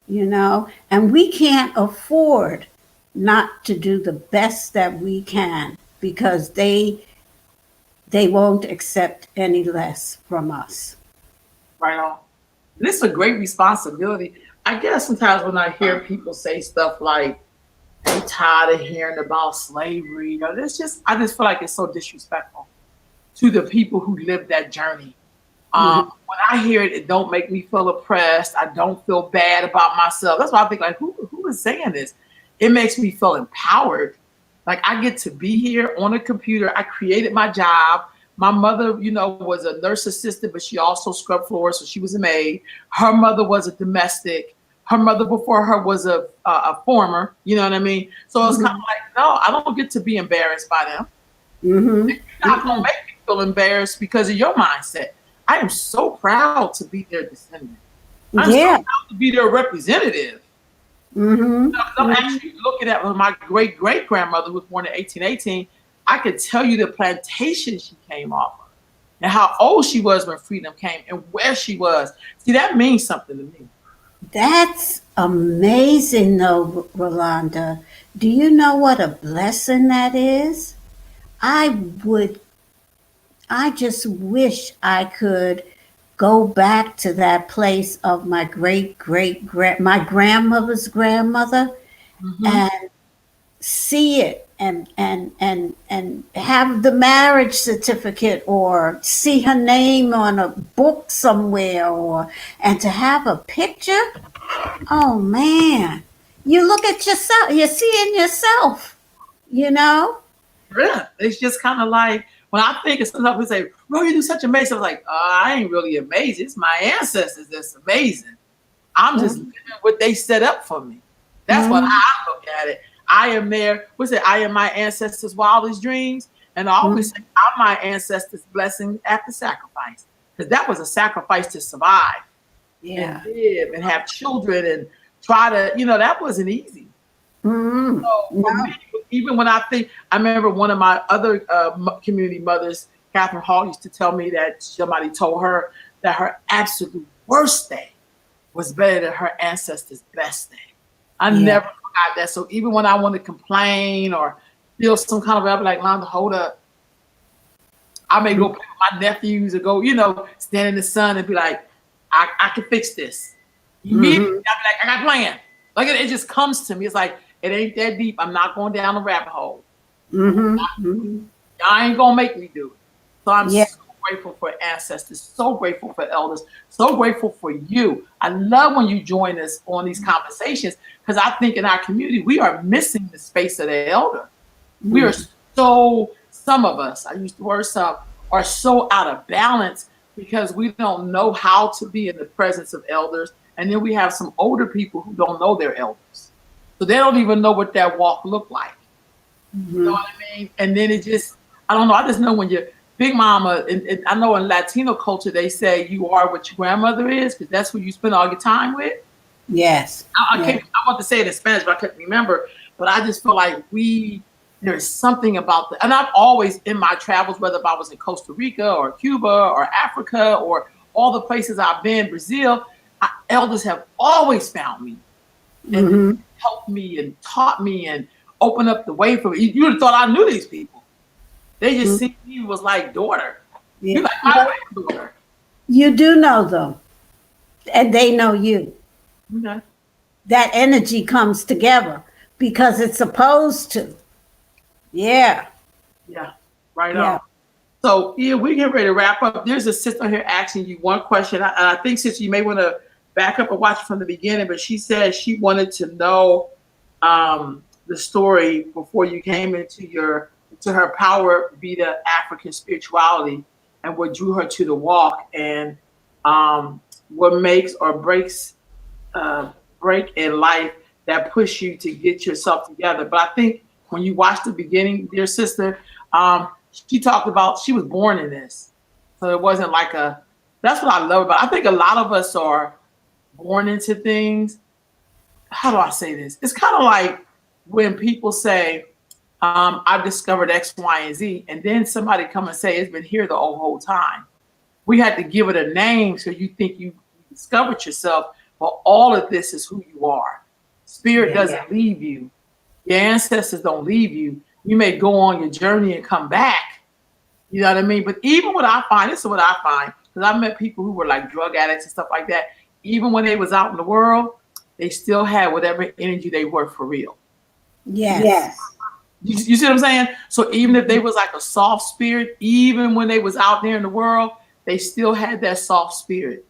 and we can't afford not to do the best that we can because they won't accept any less from us. Right on. And it's a great responsibility. I guess sometimes when I hear people say stuff like, I'm tired of hearing about slavery, I just feel like it's so disrespectful to the people who lived that journey. Mhm. When I hear it, it don't make me feel oppressed. I don't feel bad about myself. That's why I think like, who is saying this? It makes me feel empowered. Like I get to be here on a computer. I created my job. My mother, was a nurse assistant, but she also scrubbed floors, so she was a maid. Her mother was a domestic. Her mother before her was a former. You know what I mean? So it's kind of Mhm. like, no, I don't get to be embarrassed by them. Mhm. You're not gonna make me feel embarrassed because of your mindset. I am so proud to be their descendant. I'm so Yeah. proud to be their representative. Mhm. 'Cause I'm Mhm. actually looking at my great great grandmother who was born in 1818. I could tell you the plantation she came off of and how old she was when freedom came and where she was. See, that means something to me. That's amazing, though, Rolanda. Do you know what a blessing that is? I would, I just wish I could go back to that place of my my grandmother's grandmother Mm-hmm. and see it and have the marriage certificate or see her name on a book somewhere or and to have a picture. Oh man, you look at yourself, you're seeing yourself, you know? Yeah, it's just kind of like when I think of something, people say, "Bro, you do such amazing." I was like, I ain't really amazing. It's my ancestors that's amazing. I'm just living what they set up for me. That's what Mm-hmm. I look at it. I am there. What's it? I am my ancestors' wildest dreams. And I always say, I'm my ancestors' blessing after sacrifice. Because that was a sacrifice to survive and Yeah. live and have children and try to, that wasn't easy. Mm-hmm. So for me, No. even when I remember one of my other community mothers, Catherine Hall, used to tell me that somebody told her that her absolute worst day was better than her ancestors' best day. I Yeah. never forgot that. So even when I want to complain or feel some kind of way, I'll be like, Londa, hold up. I may go play with my nephews or go, stand in the sun and be like, I can fix this. Immediately, Mm-hmm. I'll be like, I got a plan. Like it just comes to me. It's like, it ain't that deep. I'm not going down the rabbit hole. Mm-hmm. Mm-hmm. Y'all ain't gonna make me do it. So I'm Yeah. so grateful for ancestors, so grateful for elders, so grateful for you. I love when you join us on these conversations because I think in our community we are missing the space of the elder. We are Mm-hmm. some of us, I use the word some, are so out of balance because we don't know how to be in the presence of elders. And then we have some older people who don't know their elders. So they don't even know what that walk looked like. You know Mm-hmm. what I mean? And then it just, I don't know. I just know when your big mama, and I know in Latino culture, they say you are what your grandmother is because that's who you spend all your time with. Yes. I Yeah. can't, I want to say it in Spanish, but I couldn't remember. But I just feel like there's something about and I've always in my travels, whether if I was in Costa Rica or Cuba or Africa or all the places I've been, Brazil, elders have always found me and Mm-hmm. helped me and taught me and opened up the way for me. You would have thought I knew these people. They just see me was like daughter. Yeah. You like my Well, granddaughter. you do know them, and they know you. Okay. That energy comes together because it's supposed to. Yeah. Yeah. Right Yeah. on. So yeah, we get ready to wrap up. There's a sister here asking you one question. I think sister, you may want to back up and watch it from the beginning, but she said she wanted to know the story before you came into her power vita African spirituality and what drew her to the walk and what makes or uh, break in life that push you to get yourself together. But I think when you watch the beginning, dear sister, she talked about she was born in this. So it wasn't like that's what I love about it. I think a lot of us are born into things. How do I say this? It's kind of like when people say, I've discovered X, Y, and Z, and then somebody come and say it's been here the whole time. We had to give it a name so you think you discovered yourself, but all of this is who you are. Spirit Yeah. doesn't leave you. Your ancestors don't leave you. You may go on your journey and come back. You know what I mean? But even what I find, this is what I find, because I've met people who were like drug addicts and stuff like that. Even when they was out in the world, they still had whatever energy they were for real. Yes. You see what I'm saying? So even if they was like a soft spirit, even when they was out there in the world, they still had that soft spirit.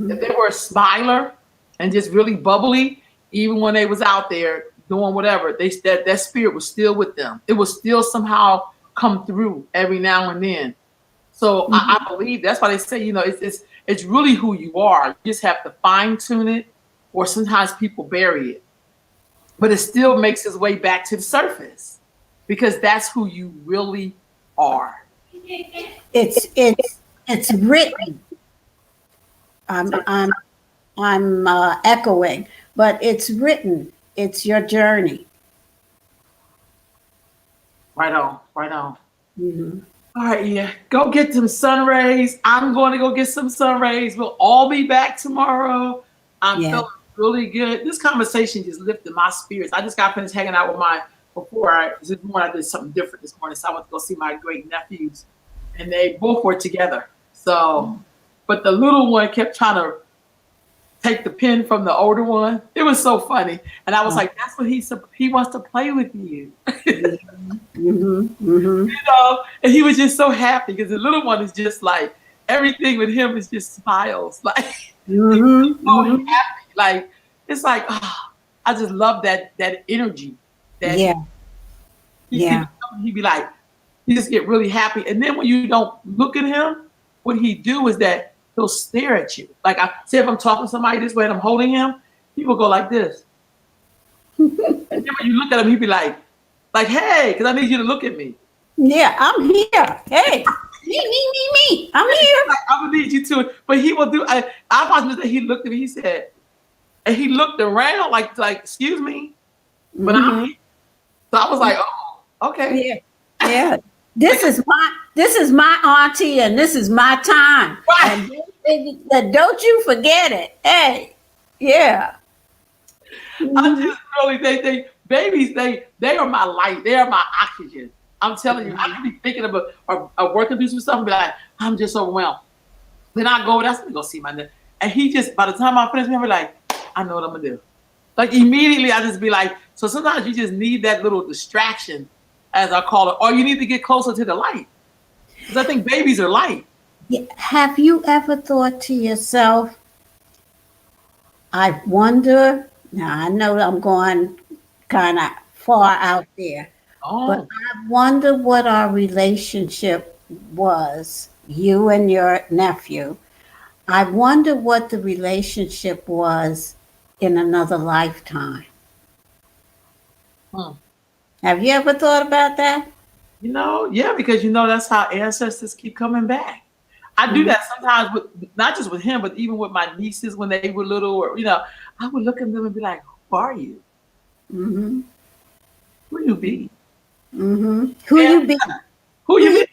If they were a smiler and just really bubbly, even when they was out there doing whatever, that spirit was still with them. It was still somehow come through every now and then. So I believe that's why they say, it's really who you are. You just have to fine tune it, or sometimes people bury it, but it still makes its way back to the surface because that's who you really are. It's written. I'm echoing, but it's written. It's your journey. Right on, right on. Mm-hmm. All right, yeah. Go get some sun rays. I'm going to go get some sun rays. We'll all be back tomorrow. I'm Yeah. feeling really good. This conversation just lifted my spirits. I just got finished hanging out with this morning I did something different this morning. So I went to go see my great nephews and they both were together. So, but the little one kept trying to take the pen from the older one. It was so funny. And I was like, that's what he wants to play with you. Mm-hmm. Mm-hmm. And he was just so happy because the little one is just like everything with him is just smiles, like he's Mm-hmm. so Mm-hmm. happy. Like it's like I just love that energy that Yeah. Yeah. he'd be like he just get really happy. And then when you don't look at him, what he do is that he'll stare at you. Like I say, if I'm talking to somebody this way and I'm holding him, he will go like this. And then when you look at him, he'd be like, hey, because I need you to look at me. Yeah. I'm here. Hey. Me. I'm here. Like, I'm gonna need you to, but he will do. I watched that he looked at me. He said, and he looked around like, excuse me, but I'm Mm-hmm. here. So I was like, oh, okay. Yeah, yeah. This is my auntie, and this is my time. Right. And don't you forget it. Hey, yeah. I Mhm. just really babies, they are my light. They are my oxygen. I'm telling you, I could be thinking of a working through some stuff and be like, I'm just overwhelmed. Then I go, that's go see my nephew. And he just, by the time I finish, I'm like, I know what I'm gonna do. Like immediately I just be like, so sometimes you just need that little distraction, as I call it, or you need to get closer to the light. Because I think babies are light. Yeah. Have you ever thought to yourself, I wonder, now I know I'm going kind of Oh, far out there, but oh, I wonder what our relationship was, you and your nephew. I wonder what the relationship was in another lifetime. hmm. Have you ever thought about that? Yeah, because that's how ancestors keep coming back. I do Mm-hmm. that sometimes with not just with him, but even with my nieces when they were little, or I would look at them and be like, "Who are you? Mm-hmm. Who you be? Mm-hmm. Who And you be? who Who you you be? be?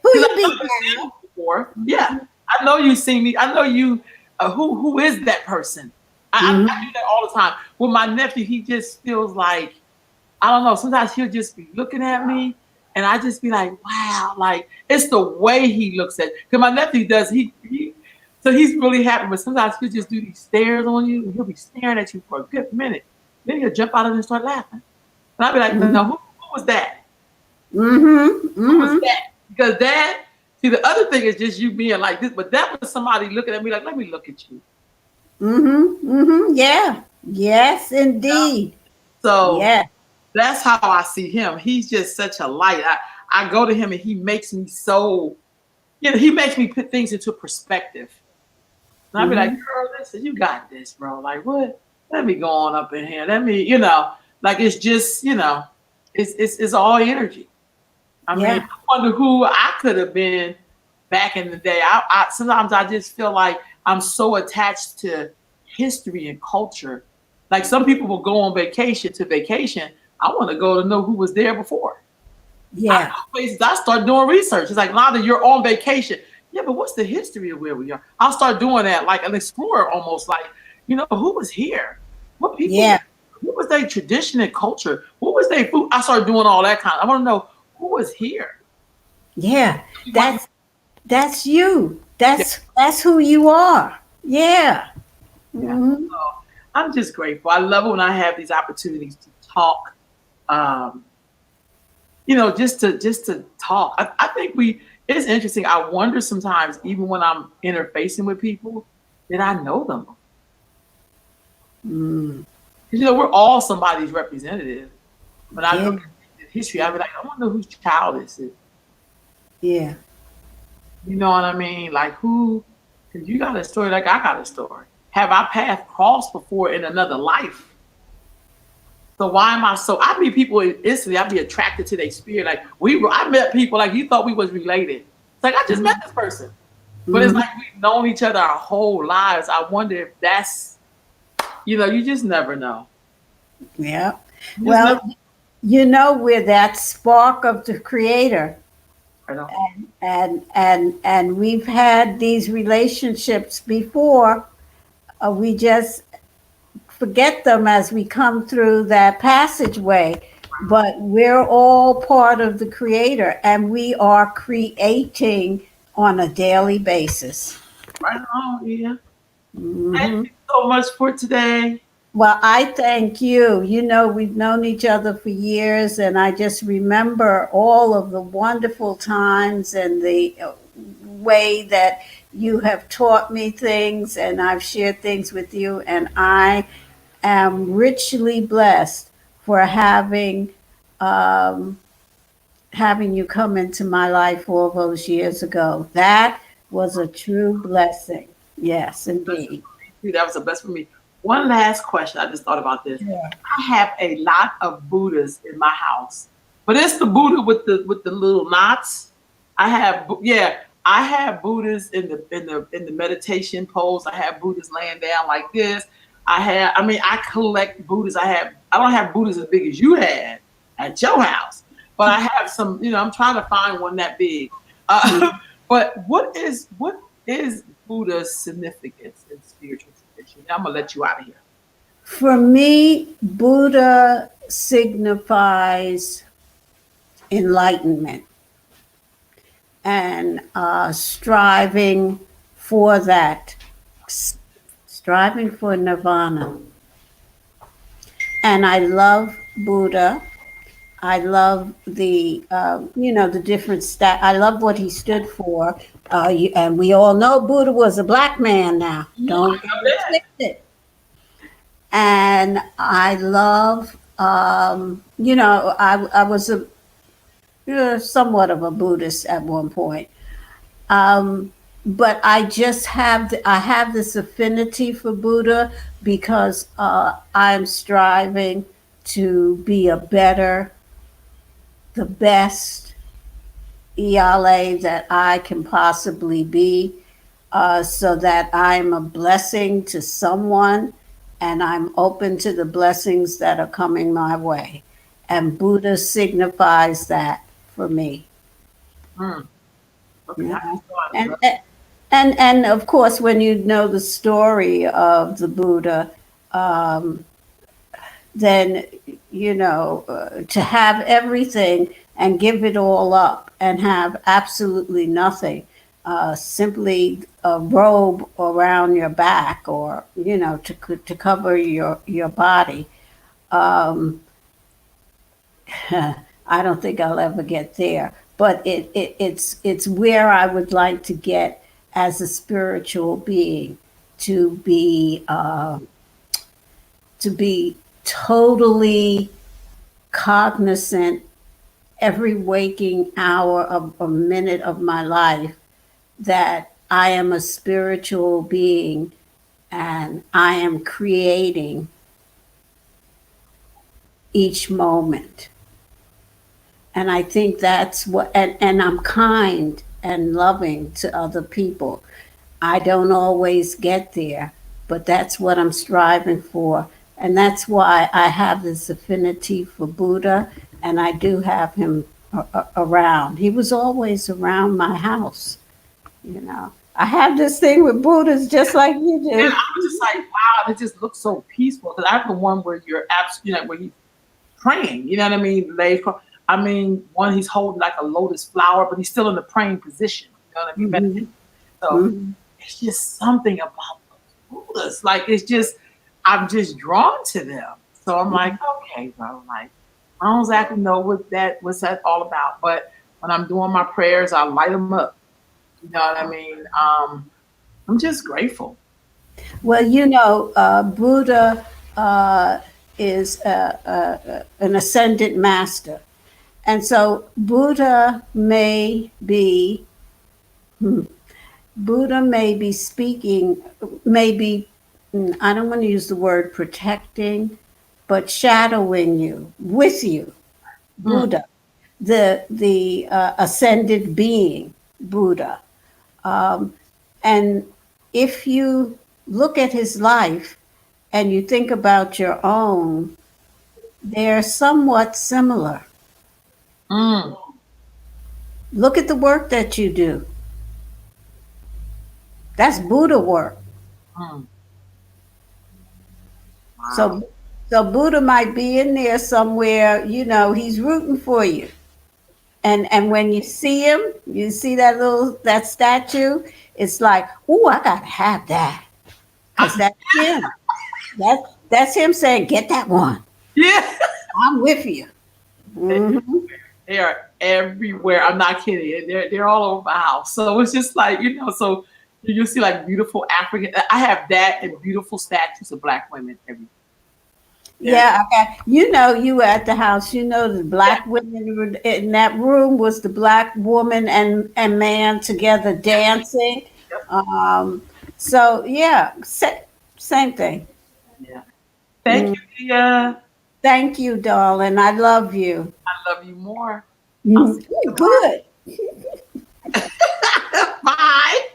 Who Because you I know be you've seen now? me before. Yeah, I know you've seen me. I know you. Who is that person? I Mm-hmm. do that all the time. With my nephew, he just feels like I don't know. Sometimes he'll just be looking at me, and I just be like, "Wow!" Like it's the way he looks at. Because my nephew does. So he's really happy. But sometimes he'll just do these stares on you, and he'll be staring at you for a good minute. Then he'll jump out of it and start laughing. And I'll be like, "No, who was that? Mm-hmm. Who was Mm-hmm. that?" Because that. See, the other thing is just you being like this, but that was somebody looking at me like, "Let me look at you." Mm-hmm. Mm-hmm. Yeah. Yes, indeed. So Yeah. that's how I see him. He's just such a light. I go to him and he makes me so, he makes me put things into perspective. And I'll be like, Mm-hmm. girl, listen, you got this, bro. Like, what? Let me go on up in here. Let me, like it's just, it's all energy. I mean, Yeah. I wonder who I could have been back in the day. I sometimes I just feel like I'm so attached to history and culture. Like some people will go on vacation to vacation. I want to go to know who was there before. I Yeah. go places. I start doing research. It's like now that you're on vacation. Yeah, but what's the history of where we are? I'll start doing that, like an explorer almost. Like, who was here? What people? Yeah. What was their tradition and culture? What was their food? I started doing all that kind. I want to know who was here. Yeah. What? That's you. Yeah, That's who you are. Yeah. yeah. Mm-hmm. So I'm just grateful. I love it when I have these opportunities to talk. Um, just to talk. I think it's interesting. I wonder sometimes, even when I'm interfacing with people, did I know them? Mm. Because we're all somebody's representative. When I Yeah. look at history, I'd be like, I wonder whose child this is. Yeah. You know what I mean? Like who? Because you got a story, like I got a story. Have our path crossed before in another life? So why am I so? I meet people instantly. I'd be attracted to their spirit. Like I met people like you thought we was related. It's like I just met this person, but it's Mm-hmm. like we've known each other our whole lives. I wonder if that's, you just never know. Yeah. You just never. Well, we're that spark of the creator. I know. And we've had these relationships before. We just forget them as we come through that passageway. But we're all part of the creator, and we are creating on a daily basis. Right on, yeah. Thank Hmm. you so much for today. Well, I thank you. We've known each other for years, and I just remember all of the wonderful times and the way that you have taught me things, and I've shared things with you, and I am richly blessed for um, having you come into my life all those years ago. That was a true blessing. Yes, indeed. That was the best for me. One last question. I just thought about this. I have a lot of Buddhas in my house, but it's the Buddha with the little knots. Yeah. I have Buddhas in the meditation pose. I have Buddhas laying down like this. I mean, I collect Buddhas. I don't have Buddhas as big as you had, at your house. But I have some, I'm trying to find one that big. But what is Buddha's significance in spiritual tradition? I'm gonna let you out of here. For me, Buddha signifies enlightenment and for that, striving for nirvana. And I love Buddha. I love the different I love what he stood for. And we all know Buddha was a black man now. Don't I get love it that. twisted. And I love, I was somewhat of a Buddhist at one point. Um, but I have this affinity for Buddha because I'm striving to be the best ELA that I can possibly be, so that I'm a blessing to someone and I'm open to the blessings that are coming my way. And Buddha signifies that for me. Mm, okay, You I know? just know I And love. and of course, when you know the story of the Buddha, um, then to have everything and give it all up and have absolutely nothing, simply a robe around your back, or to cover your body. Um, I don't think I'll ever get there, but it's where I would like to get as a spiritual being, to be totally cognizant every waking hour of a minute of my life that I am a spiritual being and I am creating each moment. And I think that's and I'm kind and loving to other people. I don't always get there, but that's what I'm striving for. And that's why I have this affinity for Buddha, and I do have him around. He was always around my house. I have this thing with Buddhas just like you And do. I was just like, wow, it just looks so peaceful. Because I have the one where you're absolutely, where he's praying. You know what I mean? I mean, one he's holding like a lotus flower, but he's still in the praying position. You know what I mean? Hmm. So Hmm. it's just something about those Buddhas. Like it's just, I'm just drawn to them. So I'm like, okay, bro. Like I don't exactly know what's that all about. But when I'm doing my prayers, I light them up. You know what I mean? I'm just grateful. Well, Buddha is an ascended master. And so hmm, Buddha may be speaking, maybe, I don't want to use the word protecting, but shadowing you, with you, Mm, Buddha, the ascended being, Buddha. Um, and if you look at his life and you think about your own, they're somewhat similar. mm, Look at the work that you do. That's Buddha work. mm. Wow. So, so Buddha might be in there somewhere. He's rooting for you. And when you see him, you see that statue. It's like, oh, I gotta have that, because that's him. That's him saying, "Get that one. Yeah. I'm with you." Hmm. They are everywhere. I'm not kidding. They're all over my house. So it's just like, so you see like beautiful African. I have that and beautiful statues of black women everywhere. They're, Yeah, okay. You were at the house. The yeah. black women were in that room, was the black woman and man together dancing. Um, so yeah, same thing. Yeah. Thank Mm. you, Tia. Thank you, darling. I love you. I love you more. I'll see Mm. you Ooh, good. tomorrow. Bye.